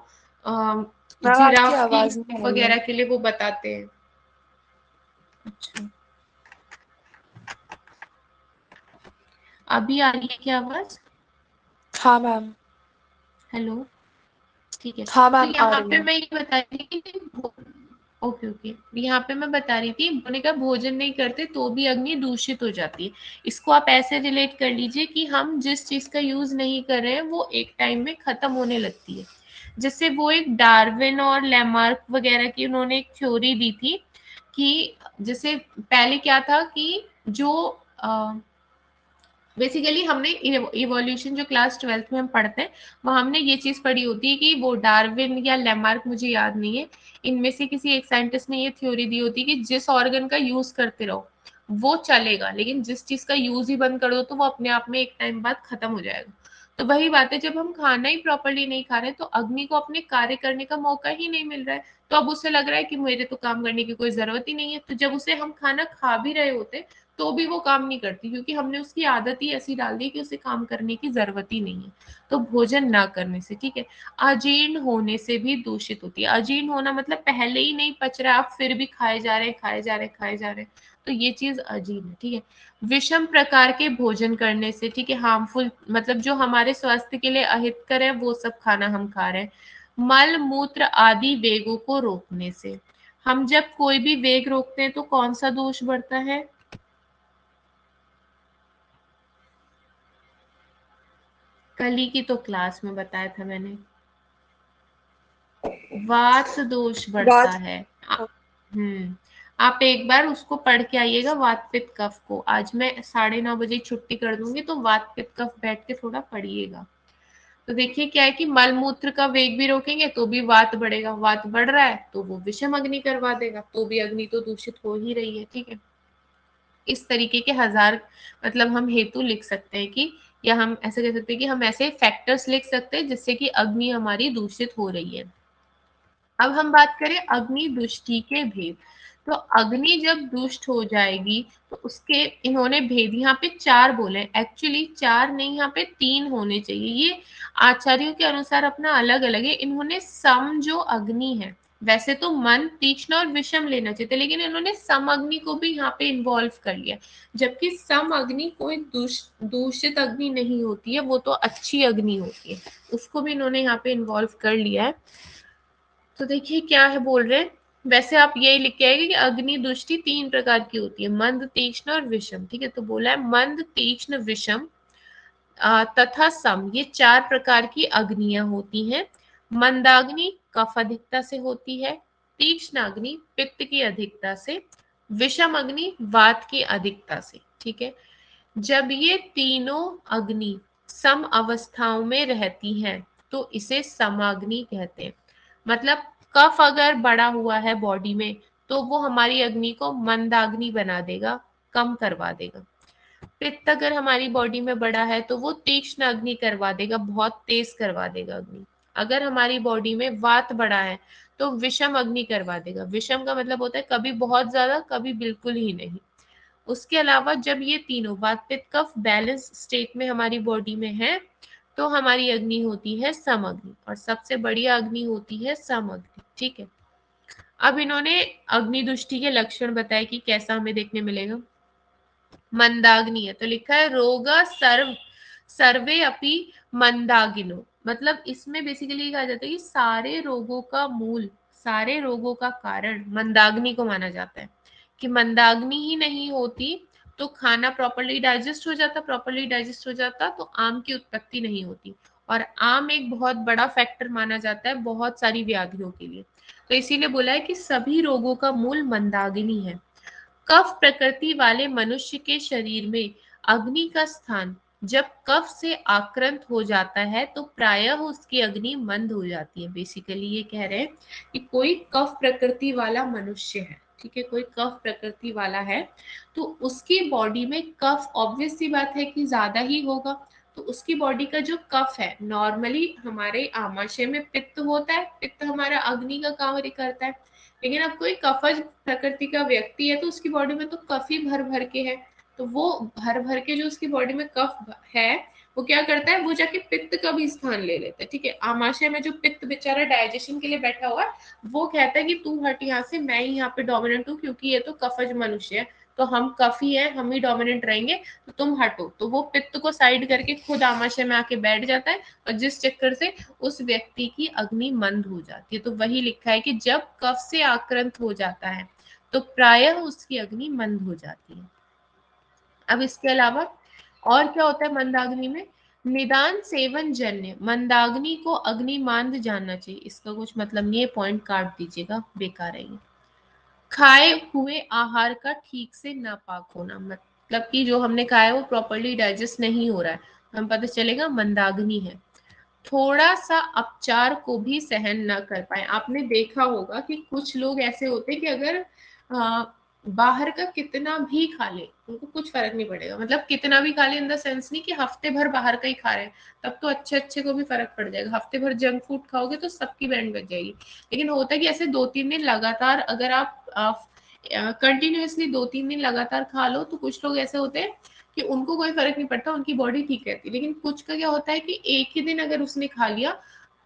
मैम आपकी जिराफ की आवाज नहीं आ रही है। वगैरह के लिए वो बताते हैं। अच्छा, अभी आ रही है क्या आवाज? हाँ मैम। हेलो, ठीक है। हाँ तो मैम आ यहाँ रही पे है। मैं ये बता रही थी कि ओके ओके, यहाँ पे मैं बता रही थी, बोने का भोजन नहीं करते तो भी अग्नि दूषित हो जाती है। इसको आप ऐसे रिलेट कर लीजिए कि हम जिस चीज का यूज नहीं कर रहे हैं वो एक टाइम में खत्म होने लगती है। जैसे वो एक डार्विन और लेमार्क वगैरह की उन्होंने एक थ्योरी दी थी कि जैसे पहले क्या था कि जो बेसिकली हमने इवोल्यूशन जो क्लास 12th में हम पढ़ते हैं, वहां हमने ये चीज पढ़ी होती है कि वो डार्विन या लेमार्क, मुझे याद नहीं है, इनमें से किसी एक साइंटिस्ट ने ये थ्योरी दी होती है कि जिस ऑर्गन का यूज करते रहो वो चलेगा, लेकिन जिस चीज का यूज ही बंद कर दो तो वो अपने आप में एक टाइम बाद खत्म हो जाएगा। तो वही बात है, जब हम खाना ही प्रॉपरली नहीं खा रहे तो अग्नि को अपने कार्य करने का मौका ही नहीं मिल रहा है, तो अब उसे लग रहा है कि मेरे तो काम करने की कोई जरूरत ही नहीं है। तो जब उसे हम खाना खा भी रहे होते तो भी वो काम नहीं करती, क्योंकि हमने उसकी आदत ही ऐसी डाल दी कि उसे काम करने की जरूरत ही नहीं है। तो भोजन ना करने से, ठीक है, अजीर्ण होने से भी दूषित होती है। अजीर्ण होना मतलब पहले ही नहीं पच रहा, आप फिर भी खाए जा रहे हैं, खाए जा रहे हैं, खाए जा रहे हैं, तो ये चीज अजीर्ण है। ठीक है, विषम प्रकार के भोजन करने से, ठीक है, हार्मफुल मतलब जो हमारे स्वास्थ्य के लिए अहितकर है वो सब खाना हम खा रहे हैं। मल मूत्र आदि वेगों को रोकने से, हम जब कोई भी वेग रोकते हैं तो कौन सा दोष बढ़ता है? कल ही की तो क्लास में बताया था मैंने, वात दोष बढ़ता वात। है। आप एक बार उसको पढ़ के आइएगा, वात पित्त कफ को। आज मैं 9:30 बजे छुट्टी कर दूंगी, तो वात पित्त कफ बैठ के थोड़ा पढ़िएगा। तो देखिए क्या है कि मल मूत्र का वेग भी रोकेंगे तो भी वात बढ़ेगा, वात बढ़ रहा है तो वो विषम अग्नि करवा देगा, तो भी अग्नि तो दूषित हो ही रही है। ठीक है, इस तरीके के हजार मतलब हम हेतु लिख सकते हैं कि, या हम ऐसे कह सकते हैं कि हम ऐसे फैक्टर्स लिख सकते हैं जिससे कि अग्नि हमारी दूषित हो रही है। अब हम बात करें अग्नि दुष्टि के भेद। तो अग्नि जब दुष्ट हो जाएगी तो उसके, इन्होंने भेद यहाँ पे 4 बोले, एक्चुअली 4 नहीं, यहाँ पे 3 होने चाहिए। ये आचार्यों के अनुसार अपना अलग अलग है। इन्होंने सम जो अग्नि है, वैसे तो मन तीक्ष्ण और विषम लेना चाहिए, लेकिन इन्होंने सम अग्नि को भी यहाँ पे इन्वॉल्व कर लिया, जबकि सम अग्नि कोई दूषित अग्नि नहीं होती है, वो तो अच्छी अग्नि होती है, उसको भी इन्होंने यहाँ पे इन्वॉल्व कर लिया है। तो देखिए क्या है बोल रहे हैं, वैसे आप यही लिख के आएंगे कि अग्नि दृष्टि 3 प्रकार की होती है, मंद तीक्ष्ण और विषम। ठीक है, तो बोला है मंद तीक्ष्ण विषम तथा सम, ये 4 प्रकार की अग्नियां होती हैं। मंदाग्नि कफ अधिकता से होती है, तीक्ष्ण अग्नि पित्त की अधिकता से, विषम अग्नि वात की अधिकता से। ठीक है, जब ये तीनों अग्नि सम अवस्थाओं में रहती हैं तो इसे समाग्नि कहते हैं। मतलब कफ अगर बढ़ा हुआ है बॉडी में तो वो हमारी अग्नि को मंदाग्नि बना देगा, कम करवा देगा। पित्त अगर हमारी बॉडी में बढ़ा है तो वो तीक्ष्ण अग्नि करवा देगा, बहुत तेज करवा देगा अग्नि। अगर हमारी बॉडी में वात बढ़ा है तो विषम अग्नि करवा देगा। विषम का मतलब होता है कभी बहुत ज्यादा, कभी बिल्कुल ही नहीं। उसके अलावा जब ये तीनों वात पित्त कफ बैलेंस स्टेट में हमारी बॉडी में है तो हमारी अग्नि होती है समअग्नि, और सबसे बढ़िया अग्नि होती है समअग्नि। ठीक है, अब इन्होंने अग्नि दुष्टि के लक्षण बताए कि कैसा हमें देखने मिलेगा। मंदाग्नि है तो लिखा है रोगा सर्वे अपि मंदागिनो, मतलब इसमें बेसिकली कहा जाता है कि सारे रोगों का मूल, सारे रोगों का कारण मंदाग्नि को माना जाता है, कि मंदाग्नि ही नहीं होती तो खाना प्रॉपर्ली डाइजेस्ट हो जाता, प्रॉपर्ली डाइजेस्ट हो जाता तो आम की उत्पत्ति नहीं होती, और आम एक बहुत बड़ा फैक्टर माना जाता है बहुत सारी व्याधियों के लिए। तो इसीलिए बोला है कि सभी रोगों का मूल मंदाग्नि है। कफ प्रकृति वाले मनुष्य के शरीर में अग्नि का स्थान जब कफ से आक्रांत हो जाता है तो प्रायः उसकी अग्नि मंद हो जाती है। बेसिकली ये कह रहे हैं कि कोई कफ प्रकृति वाला मनुष्य है, ठीक है, कोई कफ प्रकृति वाला है तो उसकी बॉडी में कफ ऑब्वियस सी बात है कि ज्यादा ही होगा, तो उसकी बॉडी का जो कफ है, नॉर्मली हमारे आमाशय में पित्त होता है, पित्त हमारा अग्नि का कार्य करता है, लेकिन अब कोई कफज प्रकृति का व्यक्ति है तो उसकी बॉडी में तो कफ ही भर भर के है, तो वो भर भर के जो उसकी बॉडी में कफ है वो क्या करता है, वो जाके पित्त का भी स्थान ले लेता है। ठीक है, आमाशय में जो पित्त बेचारा डाइजेशन के लिए बैठा हुआ है वो कहता है कि तू हट यहाँ से, मैं ही यहाँ पे डोमिनेंट हूँ क्योंकि ये तो कफज मनुष्य है, तो हम कफ ही है, हम ही डोमिनेंट रहेंगे, तो तुम हटो। तो वो पित्त को साइड करके खुद आमाशय में आके बैठ जाता है, और जिस चक्कर से उस व्यक्ति की अग्नि मंद हो जाती है। तो वही लिखा है कि जब कफ से आक्रांत हो जाता है तो प्रायः उसकी अग्नि मंद हो जाती है। अब इसके अलावा और क्या होता है मंदाग्नि में, निदान सेवन जन्य मंदाग्नि को अग्निमांद जानना चाहिए, इसका कुछ मतलब नहीं है, पॉइंट काट दीजिएगा, बेकार है ये। खाए हुए आहार का ठीक से नापाक होना, मतलब कि जो हमने खाया वो प्रॉपर्ली डाइजेस्ट नहीं हो रहा है, हम पता चलेगा मंदाग्नि है। थोड़ा सा अपचार को भी सहन न कर पाए, आपने देखा होगा कि कुछ लोग ऐसे होते हैं कि अगर बाहर का कितना भी खा ले उनको कुछ फर्क नहीं पड़ेगा, मतलब कितना भी खा ले इन द सेंस नहीं कि हफ्ते भर बाहर का ही खा रहे हैं, तब तो अच्छे अच्छे को भी फर्क पड़ जाएगा, हफ्ते भर जंक फूड खाओगे तो सबकी बैंड बज जाएगी। लेकिन होता है कि ऐसे 2-3 दिन लगातार अगर आप कंटिन्यूअसली 2-3 दिन लगातार खा लो तो कुछ लोग ऐसे होते हैं कि उनको कोई फर्क नहीं पड़ता, उनकी बॉडी ठीक रहती है। लेकिन कुछ का क्या होता है कि एक ही दिन अगर उसने खा लिया,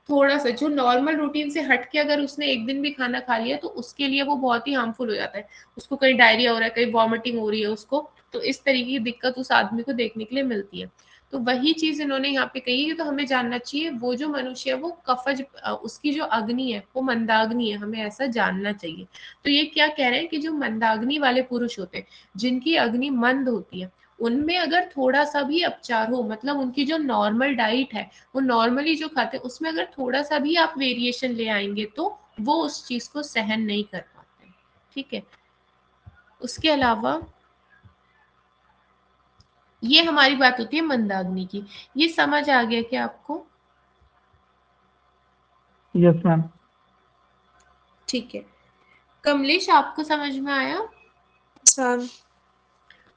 थोड़ा सा जो नॉर्मल रूटीन से हट के अगर उसने एक दिन भी खाना खा लिया तो उसके लिए वो बहुत ही हार्मफुल हो जाता है, उसको कहीं डायरिया हो रहा है, कहीं वॉमिटिंग हो रही है उसको, तो इस तरीके की दिक्कत उस आदमी को देखने के लिए मिलती है। तो वही चीज इन्होंने यहाँ पे कही है, तो हमें जानना चाहिए वो जो मनुष्य है वो कफज, उसकी जो अग्नि है वो मंदाग्नि है, हमें ऐसा जानना चाहिए। तो ये क्या कह रहे हैं कि जो मंदाग्नि वाले पुरुष होते हैं जिनकी अग्नि मंद होती है उनमें अगर थोड़ा सा भी अपचार हो, मतलब उनकी जो नॉर्मल डाइट है वो नॉर्मली जो खाते हैं उसमें अगर थोड़ा सा भी आप वेरिएशन ले आएंगे तो वो उस चीज को सहन नहीं कर पाते। ठीक है, उसके अलावा ये हमारी बात होती है मंदाग्नि की। ये समझ आ गया क्या आपको? Yes ma'am. ठीक है, कमलेश आपको समझ में आया? मैम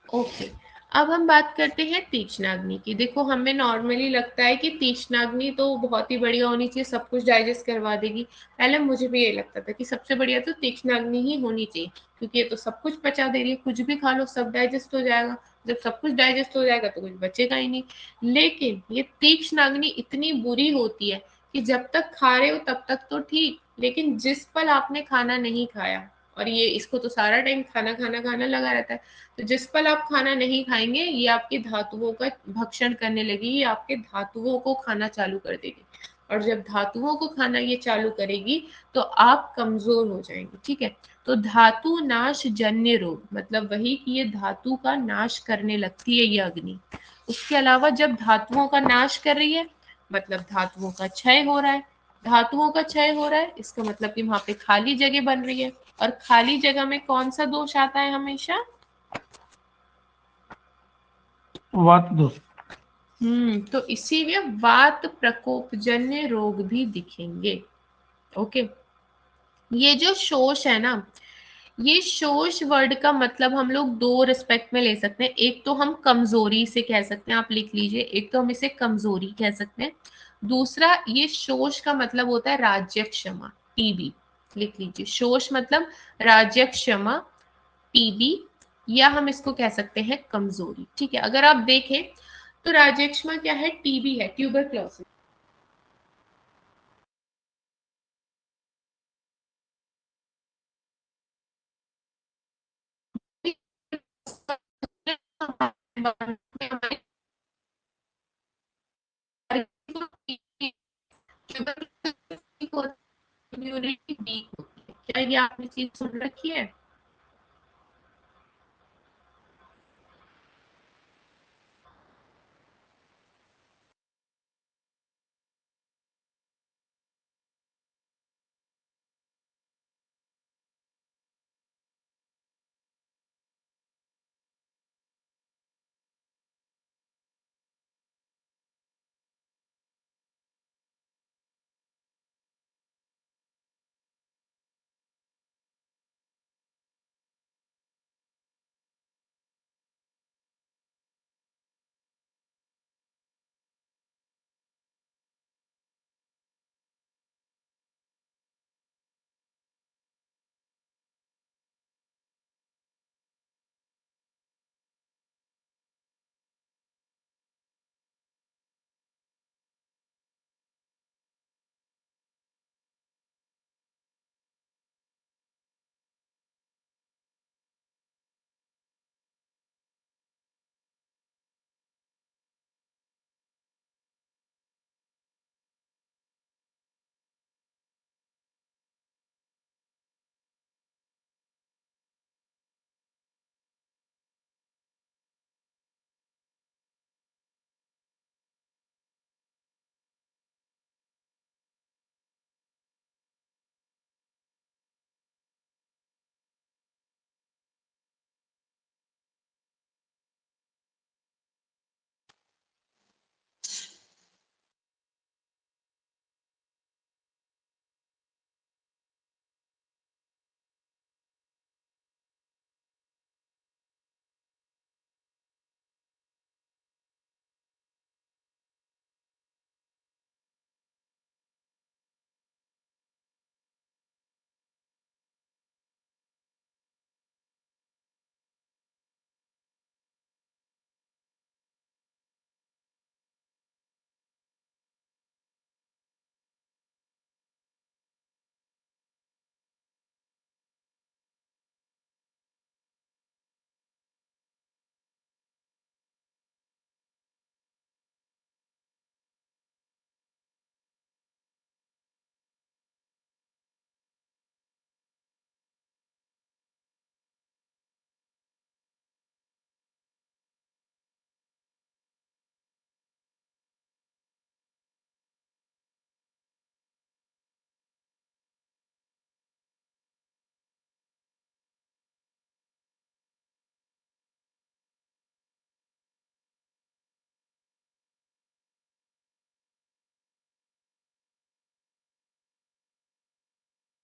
ओके, अब हम बात करते हैं तीक्ष्णाग्नि की। देखो हमें नॉर्मली लगता है कि तीक्ष्णाग्नि तो बहुत ही बढ़िया होनी चाहिए, सब कुछ डाइजेस्ट करवा देगी। पहले मुझे भी ये लगता था कि सबसे बढ़िया तो तीक्ष्णाग्नि ही होनी चाहिए, क्योंकि ये तो सब कुछ पचा दे रही है, कुछ भी खा लो सब डाइजेस्ट हो जाएगा, जब सब कुछ डाइजेस्ट हो जाएगा तो कुछ बचेगा ही नहीं। लेकिन ये तीक्ष्णाग्नि इतनी बुरी होती है कि जब तक खा रहे हो तब तक तो ठीक, लेकिन जिस पल आपने खाना नहीं खाया, और ये इसको तो सारा टाइम खाना खाना खाना लगा रहता है, तो जिस पल आप खाना नहीं खाएंगे ये आपकी धातुओं का भक्षण करने लगेगी, ये आपके धातुओं को खाना चालू कर देगी, और जब धातुओं को खाना ये चालू करेगी तो आप कमजोर हो जाएंगे। ठीक है, तो धातु नाश जन्य रोग, मतलब वही कि ये धातु का नाश करने लगती है ये अग्नि। उसके अलावा जब धातुओं का नाश कर रही है मतलब धातुओं का क्षय हो रहा है, धातुओं का क्षय हो रहा है इसका मतलब कि वहां पे खाली जगह बन रही है, और खाली जगह में कौन सा दोष आता है हमेशा? वात दोष। तो इसीलिए वात प्रकोप जन्य रोग भी दिखेंगे। ओके, ये जो शोष है ना, ये शोष वर्ड का मतलब हम लोग दो रिस्पेक्ट में ले सकते हैं। एक तो हम कमजोरी से कह सकते हैं, आप लिख लीजिए, एक तो हम इसे कमजोरी कह सकते हैं, दूसरा ये शोष का मतलब होता है राज्य क्षमा, टीबी। लिख लीजिए, शोष मतलब राज्य क्षमा, टीबी, या हम इसको कह सकते हैं कमजोरी। ठीक है, अगर आप देखें तो राजेक्ष्मा क्या है, टीबी है, ट्यूबरक्लोसिस। इम्यूनिटी वीक होती है, क्या ये आपने चीज सुन रखी है?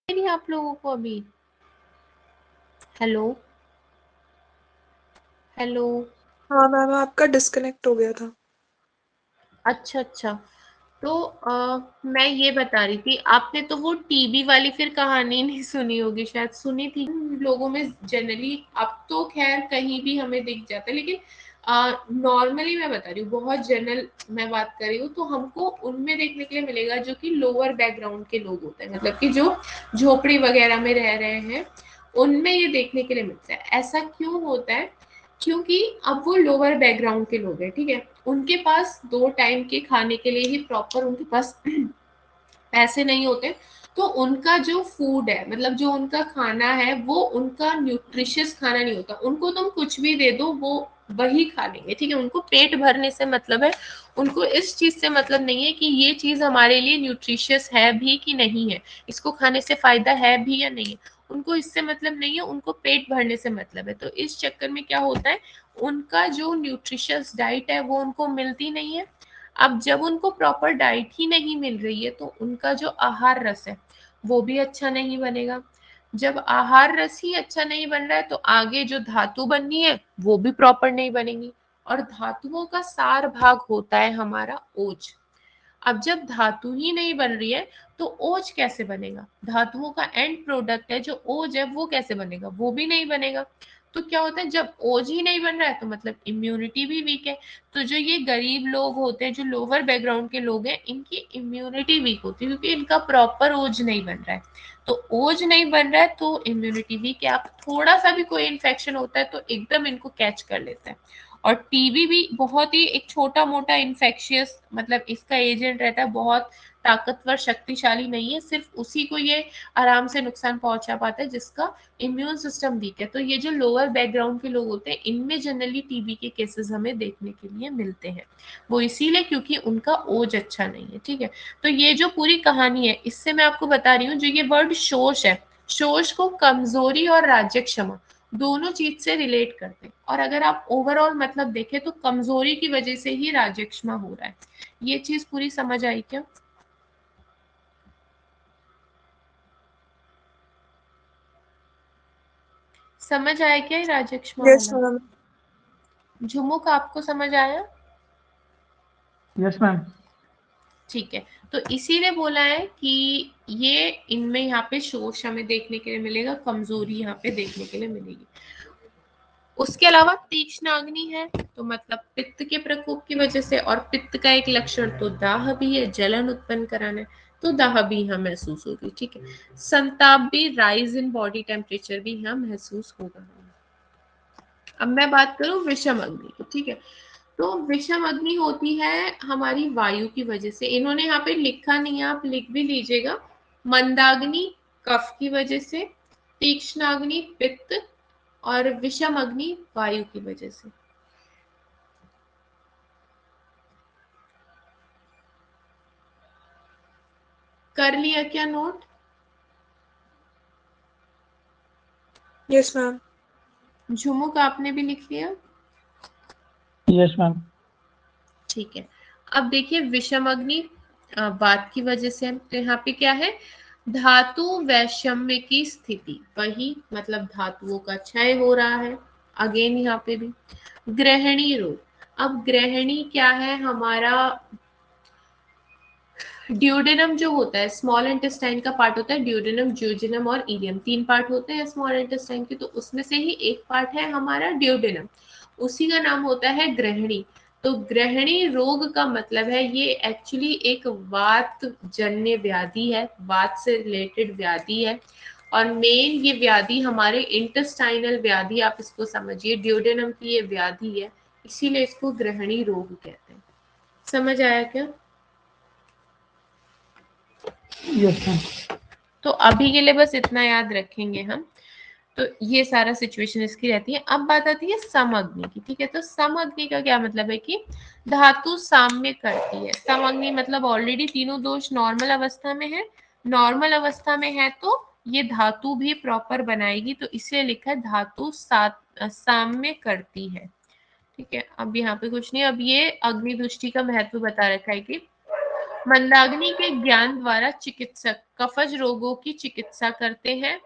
नहीं आप लोगों को अभी? Hello hello. हाँ मैम, आपका डिस्कनेक्ट हो गया था। अच्छा अच्छा। तो मैं ये बता रही थी, आपने तो वो टीबी वाली फिर कहानी नहीं सुनी होगी, शायद सुनी थी लोगों में जनरली। अब तो खैर कहीं भी हमें दिख जाता है, लेकिन नॉर्मली मैं बता रही हूँ, बहुत जनरल मैं बात कर रही हूँ, तो हमको उनमें देखने के लिए मिलेगा जो कि लोअर बैकग्राउंड के लोग होते हैं, मतलब कि जो झोपड़ी वगैरह में रह रहे हैं, उनमें ये देखने के लिए मिलता है। ऐसा क्यों होता है? क्योंकि अब वो लोअर बैकग्राउंड के लोग हैं, ठीक है, उनके पास 2 टाइम के खाने के लिए ही प्रॉपर उनके पास पैसे नहीं होते, तो उनका जो फूड है, मतलब जो उनका खाना है, वो उनका न्यूट्रिशियस खाना नहीं होता। उनको तुम कुछ भी दे दो वो वही खा लेंगे, ठीक है, उनको पेट भरने से मतलब है, उनको इस चीज से मतलब नहीं है कि ये चीज हमारे लिए न्यूट्रिशियस है भी कि नहीं है, इसको खाने से फायदा है भी या नहीं है, उनको इससे मतलब नहीं है, उनको पेट भरने से मतलब है। तो इस चक्कर में क्या होता है, उनका जो न्यूट्रिशियस डाइट है वो उनको मिलती नहीं है। अब जब उनको प्रॉपर डाइट ही नहीं मिल रही है, तो उनका जो आहार रस है वो भी अच्छा नहीं बनेगा। जब आहार रस ही अच्छा नहीं बन रहा है, तो आगे जो धातु बननी है वो भी प्रॉपर नहीं बनेगी। और धातुओं का सार भाग होता है हमारा ओज। अब जब धातु ही नहीं बन रही है, तो ओज कैसे बनेगा? धातुओं का एंड प्रोडक्ट है जो ओज है, वो कैसे बनेगा? वो भी नहीं बनेगा। तो क्या होता है, जब ओज ही नहीं बन रहा है तो मतलब इम्यूनिटी भी वीक है। तो जो ये गरीब लोग होते हैं, जो लोअर बैकग्राउंड के लोग हैं, इनकी इम्यूनिटी वीक होती है क्योंकि इनका प्रॉपर ओज नहीं बन रहा है। तो ओज नहीं बन रहा है तो इम्यूनिटी वीक है। आप थोड़ा सा भी कोई इन्फेक्शन होता है तो एकदम इनको कैच कर लेता है। और टीबी भी बहुत ही एक छोटा मोटा इन्फेक्शियस मतलब इसका एजेंट रहता है, बहुत ताकतवर शक्तिशाली नहीं है, सिर्फ उसी को ये आराम से नुकसान पहुंचा पाता है जिसका इम्यून सिस्टम वीक है। तो ये जो लोअर बैकग्राउंड के लोग होते हैं, इनमें जनरली टीबी के केसेस हमें देखने के लिए मिलते हैं। वो इसीलिए क्योंकि उनका ओज अच्छा नहीं है। ठीक है, तो ये जो पूरी कहानी है इससे मैं आपको बता रही हूँ, जो ये वर्ड शोष है, शोष को कमजोरी और राज्य क्षमा दोनों चीज से रिलेट करते हैं। और अगर आप ओवरऑल मतलब देखें तो कमजोरी की वजह से ही राज्य क्षमा हो रहा है। ये चीज पूरी समझ आई क्या? समझ आया क्या ये राज्य क्षमा यस वाला? मैम। झुमुक आपको समझ आया? Yes ma'am. ठीक है, तो इसीलिए बोला है कि ये इनमें यहाँ पे शोष हमें देखने के लिए मिलेगा, कमजोरी यहाँ पे देखने के लिए मिलेगी। उसके अलावा तीक्ष्ण अग्नि है तो मतलब पित्त के प्रकोप की वजह से, और पित्त का एक लक्षण तो दाह भी है, जलन उत्पन्न कराना है, तो दाह भी यहाँ महसूस होगी। ठीक है, संताप भी, राइज इन बॉडी टेम्परेचर भी यहाँ महसूस होगा। अब मैं बात करूं विषम अग्नि की। ठीक है, तो विषम अग्नि होती है हमारी वायु की वजह से। इन्होंने यहाँ पे लिखा नहीं है, आप लिख भी लीजिएगा। मंदाग्नि कफ की वजह से, तीक्ष्णाग्नि पित्त, और विषम अग्नि वायु की वजह से। कर लिया क्या नोट? Yes ma'am. झुमुक आपने भी लिख लिया? Yes ma'am. ठीक है, अब देखिए विषम अग्नि वात की वजह से है। तो यहाँ पे क्या है, धातु वैषम्य की स्थिति, वही मतलब धातुओं का क्षय हो रहा है। अगेन यहाँ पे भी ग्रहणी रोग। अब ग्रहणी क्या है, हमारा ड्यूडेनम जो होता है, स्मॉल इंटेस्टाइन का पार्ट होता है ड्यूडेनम, ज्यूजिनम और इलियम, तीन पार्ट होते हैं स्मॉल इंटेस्टाइन के। तो उसमें से ही एक पार्ट है हमारा ड्यूडेनम, उसी का नाम होता है ग्रहणी। तो ग्रहणी रोग का मतलब है ये एक्चुअली एक वात जन्य व्याधि है, वात से रिलेटेड व्याधि है। और मेन ये व्याधि हमारे इंटेस्टाइनल व्याधि, आप इसको समझिए, ड्यूडेनम की ये व्याधि है, इसीलिए इसको ग्रहणी रोग कहते हैं। समझ आया क्या? Yes ma'am. तो अभी के लिए बस इतना याद रखेंगे हम। तो ये सारा सिचुएशन इसकी रहती है। अब बात आती है समअग्नि की। ठीक है, तो समअग्नि का क्या मतलब है कि धातु साम्य करती है। समअग्नि मतलब ऑलरेडी तीनों दोष नॉर्मल अवस्था में है, नॉर्मल अवस्था में है तो ये धातु भी प्रॉपर बनाएगी, तो इसलिए लिखा है धातु साम्य करती है। ठीक है, अब यहाँ पे कुछ नहीं। अब ये अग्नि दृष्टि का महत्व बता रखा है कि मंदाग्नि के ज्ञान द्वारा चिकित्सक कफज रोगों की चिकित्सा करते हैं,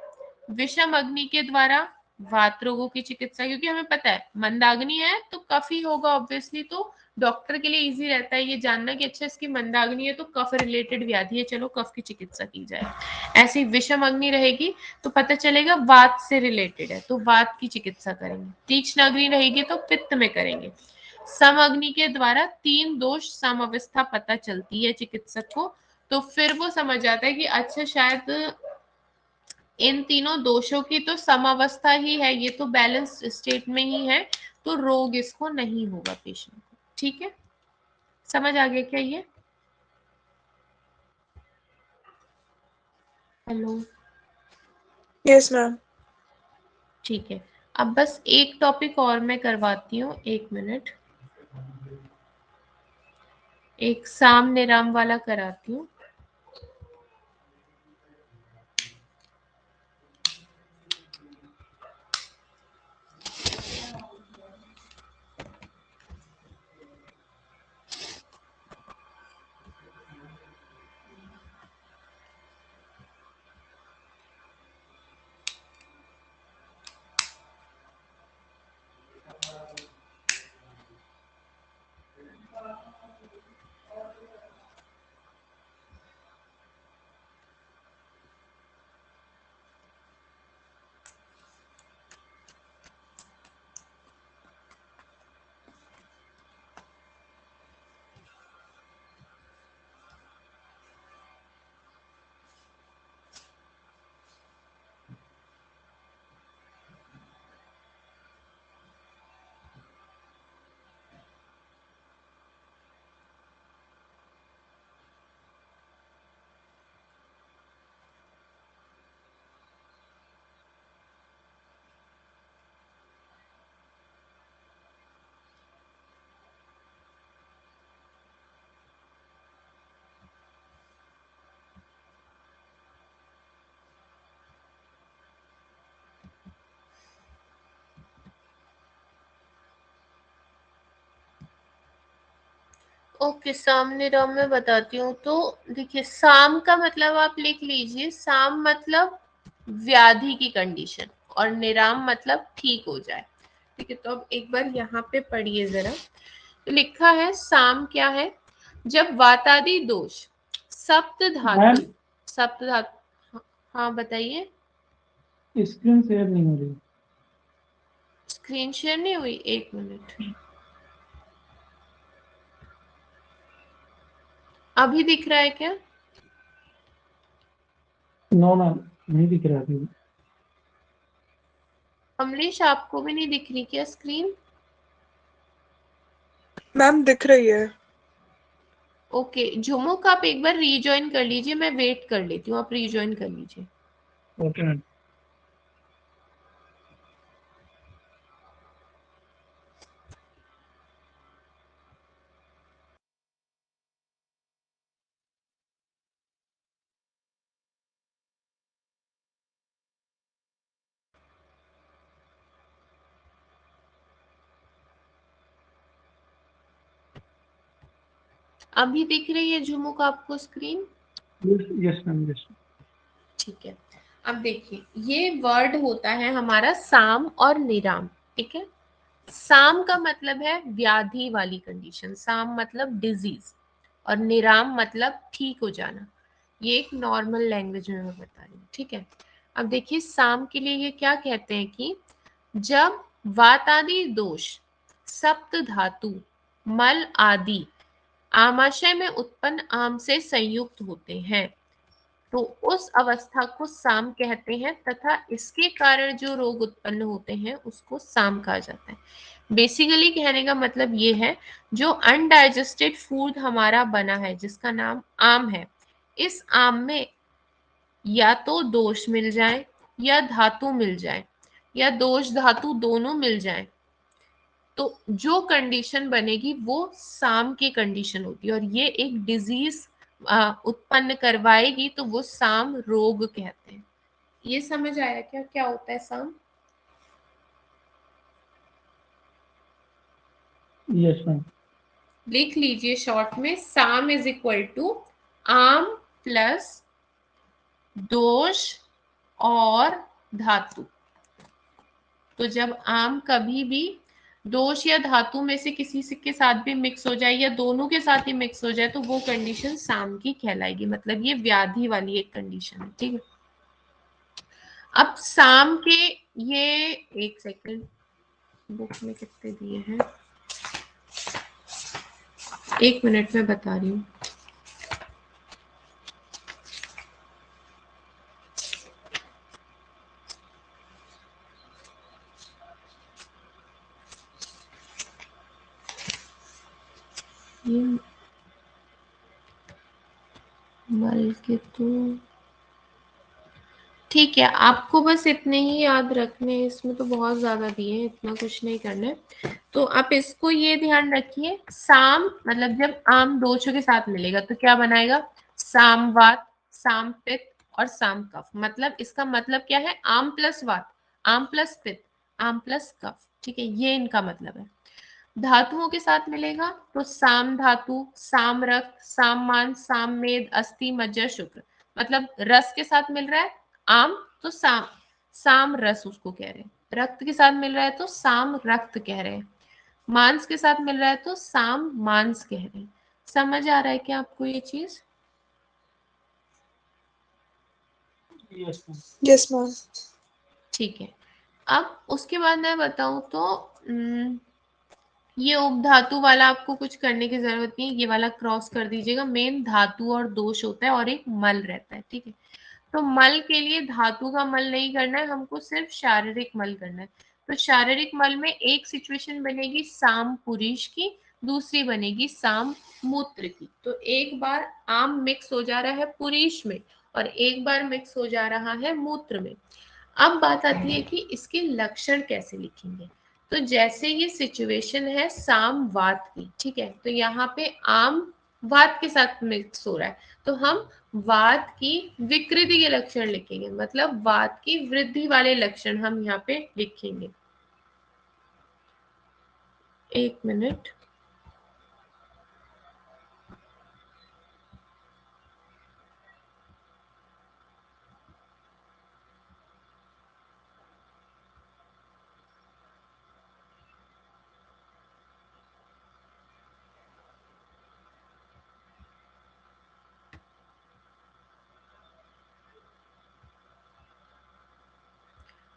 विषम अग्नि के द्वारा वात रोगों की चिकित्सा। क्योंकि हमें पता है मंदाग्नि है तो कफ ही होगा ऑब्वियसली, तो डॉक्टर के लिए इजी रहता है ये जानना कि अच्छा इसकी मंदाग्नि है तो कफ रिलेटेड व्याधि है, चलो कफ की चिकित्सा की जाए। ऐसी विषम अग्नि रहेगी तो पता चलेगा वात से रिलेटेड है तो वात की चिकित्सा करेंगे, तीक्ष्ण अग्नि रहेगी तो पित्त में करेंगे। सम अग्नि के द्वारा तीन दोष सम अवस्था पता चलती है चिकित्सक को, तो फिर वो समझ जाता है कि अच्छा शायद इन तीनों दोषों की तो समावस्था ही है, ये तो बैलेंस स्टेट में ही है, तो रोग इसको नहीं होगा पेशेंट को। ठीक है, समझ आ गया क्या ये? हेलो? Yes ma'am. ठीक है, अब बस एक टॉपिक और मैं करवाती हूँ, एक मिनट, एक साम निराम वाला कराती हूँ। ओके, सामने राम में बताती हूँ। तो देखिए, साम का मतलब आप लिख लीजिए, साम मतलब व्याधि की कंडीशन, और निराम मतलब ठीक हो जाए। ठीक है, तो अब एक बार यहाँ पे पढ़िए जरा। तो लिखा है साम क्या है, जब वातादि दोष सप्त मैम धातु, सप्त धातु, हाँ बताइए। स्क्रीन शेयर नहीं हो रही। स्क्रीन शेयर नहीं हुई, एक मिनट। अभी दिख रहा है क्या? नो मैम, नहीं दिख रहा अभी। अमरीश, आपको भी नहीं दिख रही क्या स्क्रीन? मैम दिख रही है। ओके, झुमुक आप एक बार रीजॉइन कर लीजिए, मैं वेट कर लेती हूँ, आप रीजॉइन कर लीजिए। Okay ma'am. अभी दिख रही है झुमुक आपको स्क्रीन? Yes ma'am, yes. ठीक है, अब देखिए, ये वर्ड होता है हमारा साम और निराम। ठीक है, साम का मतलब है व्याधि वाली कंडीशन, साम मतलब डिजीज, और निराम मतलब ठीक हो जाना। ये एक नॉर्मल लैंग्वेज में मैं बता रही हूँ। ठीक है, अब देखिए, साम के लिए ये क्या कहते हैं कि जब वातादि दोष सप्त धातु मल आदि आमाशय में उत्पन्न आम से संयुक्त होते हैं, तो उस अवस्था को साम कहते हैं, तथा इसके कारण जो रोग उत्पन्न होते हैं उसको साम कहा जाता है। बेसिकली कहने का मतलब ये है, जो अनडाइजेस्टेड फूड हमारा बना है जिसका नाम आम है, इस आम में या तो दोष मिल जाए या धातु मिल जाए, या दोष धातु दोनों मिल जाए, तो जो कंडीशन बनेगी वो साम की कंडीशन होती है, और ये एक डिजीज उत्पन्न करवाएगी, तो वो साम रोग कहते हैं। ये समझ आया क्या, क्या होता है साम? Yes ma'am. लिख लीजिए शॉर्ट में, साम इज इक्वल टू आम प्लस दोष और धातु। तो जब आम कभी भी दोष या धातु में से किसी से के साथ भी मिक्स हो जाए, या दोनों के साथ ही मिक्स हो जाए, तो वो कंडीशन साम की कहलाएगी, मतलब ये व्याधि वाली एक कंडीशन है। ठीक है, अब साम के ये, एक सेकंड, बुक में कितने दिए हैं, एक मिनट में बता रही हूँ। ये मल के तो ठीक है, आपको बस इतने ही याद रखने हैं, इसमें तो बहुत ज्यादा दिए हैं, इतना कुछ नहीं करना है। तो आप इसको ये ध्यान रखिए, साम मतलब जब आम दोषों के साथ मिलेगा तो क्या बनाएगा, सामवात, सामपित्त और सामकफ। मतलब इसका मतलब क्या है, आम प्लस वात, आम प्लस पित्त, आम प्लस कफ। ठीक है, ये इनका मतलब है। धातुओं के साथ मिलेगा तो साम धातु, साम रक्त, साम मांस, साम मेद, अस्थि, मज्जा, शुक्र। मतलब रस के साथ मिल रहा है आम, तो साम, साम रस उसको कह रहे हैं। रक्त के साथ मिल रहा है तो साम रक्त कह रहे हैं। मांस के साथ मिल रहा है तो साम मांस कह रहे हैं। समझ आ रहा है क्या आपको ये चीज? Yes ma'am. Yes ma'am. ठीक है, अब उसके बाद मैं बताऊं तो ये उपधातु वाला आपको कुछ करने की जरूरत नहीं है, ये वाला क्रॉस कर दीजिएगा। मेन धातु और दोष होता है और एक मल रहता है। ठीक है, तो मल के लिए धातु का मल नहीं करना है हमको, सिर्फ शारीरिक मल करना है। तो शारीरिक मल में एक सिचुएशन बनेगी साम पुरुष की, दूसरी बनेगी साम मूत्र की। तो एक बार आम मिक्स हो जा रहा है पुरुष में, और एक बार मिक्स हो जा रहा है मूत्र में। अब बात आती है कि इसके लक्षण कैसे लिखेंगे। तो जैसे ये सिचुएशन है साम वात की, ठीक है, तो यहाँ पे आम वात के साथ मिक्स हो रहा है, तो हम वात की विकृति के लक्षण लिखेंगे, मतलब वात की वृद्धि वाले लक्षण हम यहाँ पे लिखेंगे। एक मिनट,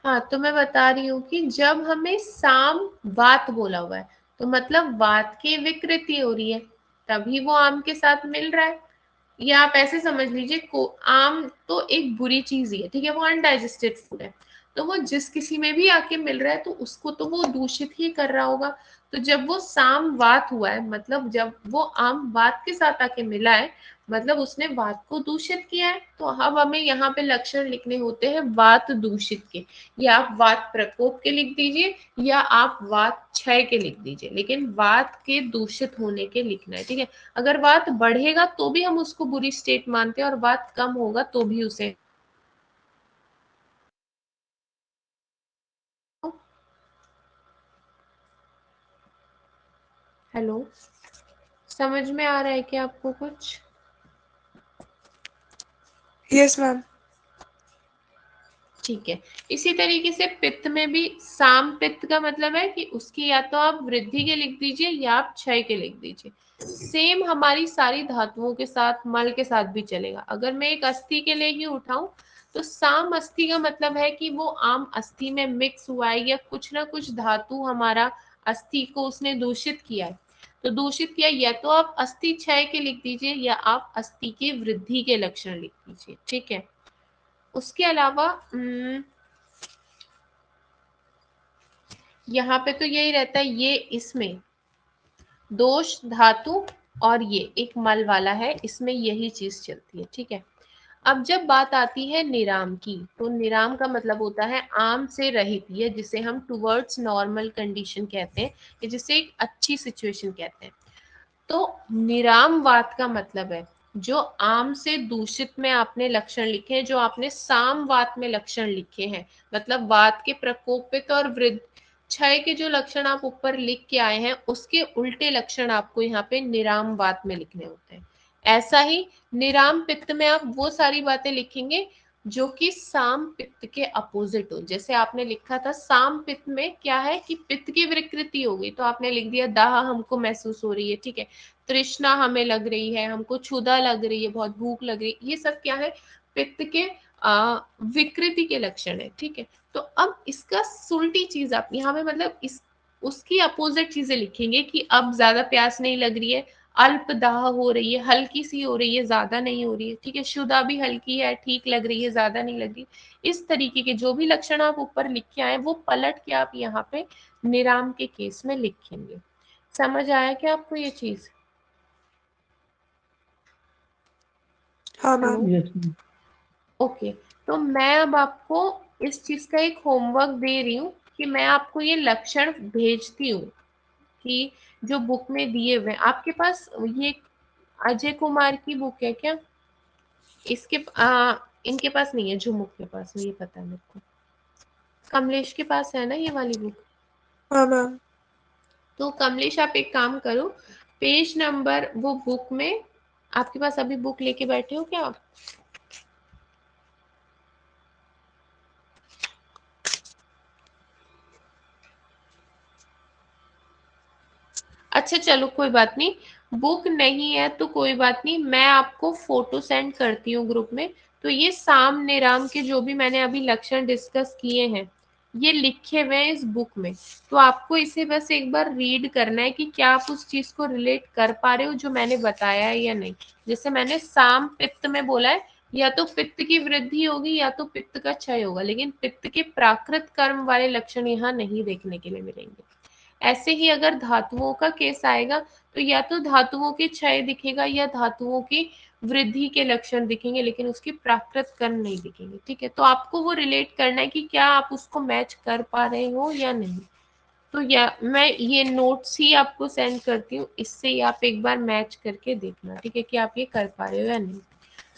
हाँ, तो मैं बता रही हूँ कि जब हमें साम वात बोला हुआ है तो मतलब वात की विकृति हो रही है, तभी वो आम के साथ मिल रहा है। या आप ऐसे समझ लीजिए को आम तो एक बुरी चीज ही है, ठीक है, वो अनडाइजेस्टेड फूड है, तो वो जिस किसी में भी आके मिल रहा है तो उसको तो वो दूषित ही कर रहा होगा। तो जब वो साम वात हुआ है, मतलब जब वो आम वात के साथ आके मिला है, मतलब उसने वात को दूषित किया है। तो अब हमें यहाँ पे लक्षण लिखने होते हैं वात दूषित के, या आप वात प्रकोप के लिख दीजिए या आप वात क्षय के लिख दीजिए, लेकिन वात के दूषित होने के लिखना है, ठीक है। अगर वात बढ़ेगा तो भी हम उसको बुरी स्टेट मानते हैं और वात कम होगा तो भी उसे। हेलो, समझ में आ रहा है क्या आपको कुछ? Yes ma'am. ठीक है। इसी तरीके से पित्त में भी साम पित्त का मतलब है कि उसकी या तो आप वृद्धि के लिख दीजिए या आप क्षय के लिख दीजिए। सेम हमारी सारी धातुओं के साथ, मल के साथ भी चलेगा। अगर मैं एक अस्थि के लिए ही उठाऊं तो साम अस्थि का मतलब है कि वो आम अस्थि में मिक्स हुआ है या कुछ ना कुछ धातु हमारा अस्थि को उसने दूषित किया है। तो दूषित किया, या तो आप अस्थि क्षय के लिख दीजिए या आप अस्थि की वृद्धि के लक्षण लिख दीजिए, ठीक है। उसके अलावा यहाँ पे तो यही रहता है, ये इसमें दोष धातु और ये एक मल वाला है, इसमें यही चीज चलती है, ठीक है। अब जब बात आती है निराम की, तो निराम का मतलब होता है आम से रहित, ये जिसे हम टुवर्ड्स नॉर्मल कंडीशन कहते हैं, या जिसे एक अच्छी सिचुएशन कहते हैं। तो निरामवात का मतलब है जो आम से दूषित में आपने लक्षण लिखे हैं, जो आपने सामवात में लक्षण लिखे हैं, मतलब वात के प्रकोपित और वृद्ध क्षय के जो लक्षण आप ऊपर लिख के आए हैं उसके उल्टे लक्षण आपको यहाँ पे निरामवात में लिखने होते हैं। ऐसा ही निराम पित्त में आप वो सारी बातें लिखेंगे जो कि साम पित्त के अपोजिट हो। जैसे आपने लिखा था साम पित्त में क्या है कि पित्त की विकृति हो गई, तो आपने लिख दिया दाह हमको महसूस हो रही है, ठीक है, तृष्णा हमें लग रही है, हमको क्षुधा लग रही है, बहुत भूख लग रही है, ये सब क्या है, पित्त के विकृति के लक्षण है, ठीक है। तो अब इसका उल्टी चीज आप यहाँ पे मतलब इस उसकी अपोजिट चीजें लिखेंगे कि अब ज्यादा प्यास नहीं लग रही है, अल्प दाह हो रही है, हल्की सी हो रही है, ज्यादा नहीं हो रही है, ठीक है, क्षुधा भी हल्की है, ठीक लग रही है, ज्यादा नहीं लग रही। इस तरीके के जो भी लक्षण आप ऊपर लिख के आए वो पलट के आप यहाँ पे निराम के केस में लिखेंगे। समझ आया क्या आपको ये चीज? हाँ hello, ma'am. Yes, ma'am. Okay. तो मैं अब आपको इस चीज का एक होमवर्क दे रही हूँ कि मैं आपको ये लक्षण भेजती हूँ कि जो बुक में दिए हुए आपके पास, ये अजय कुमार की बुक है क्या? इसके इनके पास नहीं है, झुमुक के पास है, ये पता है मेरे को। कमलेश के पास है ना ये वाली बुक? हाँ मैम। तो कमलेश आप एक काम करो, पेज नंबर वो बुक में, आपके पास अभी बुक लेके बैठे हो क्या आप? अच्छा चलो कोई बात नहीं, बुक नहीं है तो कोई बात नहीं, मैं आपको फोटो सेंड करती हूँ ग्रुप में। तो ये साम निराम के जो भी मैंने अभी लक्षण डिस्कस किए हैं ये लिखे हुए हैं इस बुक में। तो आपको इसे बस एक बार रीड करना है कि क्या आप उस चीज को रिलेट कर पा रहे हो जो मैंने बताया है या नहीं। जैसे मैंने साम पित्त में बोला है, या तो पित्त की वृद्धि होगी या तो पित्त का क्षय होगा, लेकिन पित्त के प्राकृत कर्म वाले लक्षण यहाँ नहीं देखने के लिए मिलेंगे। ऐसे ही अगर धातुओं का केस आएगा तो या तो धातुओं के क्षय दिखेगा या धातुओं की वृद्धि के लक्षण दिखेंगे, लेकिन उसकी प्राकृत कर्म नहीं दिखेंगे, ठीक है। तो आपको वो रिलेट करना है कि क्या आप उसको मैच कर पा रहे हो या नहीं। तो या मैं ये नोट्स ही आपको सेंड करती हूँ, इससे ही आप एक बार मैच करके देखना, ठीक है, कि आप ये कर पा रहे हो या नहीं।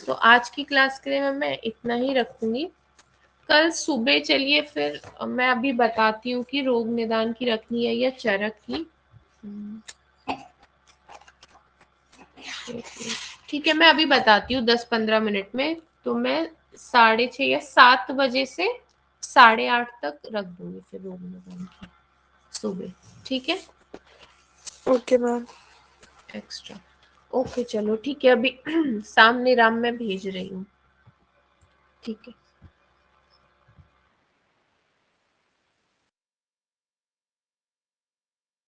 तो आज की क्लास के लिए मैं इतना ही रखूंगी। कल सुबह चलिए फिर मैं अभी बताती हूँ कि रोग निदान की रखनी है या चरक की। ठीक है, मैं अभी बताती हूँ 10-15 मिनट में। तो मैं 6:30 या 7 बजे से 8:30 तक रख दूंगी फिर रोग निदान की सुबह, ठीक है, ओके मैम। एक्स्ट्रा। ओके चलो ठीक है, अभी सामने राम में भेज रही हूँ, ठीक है।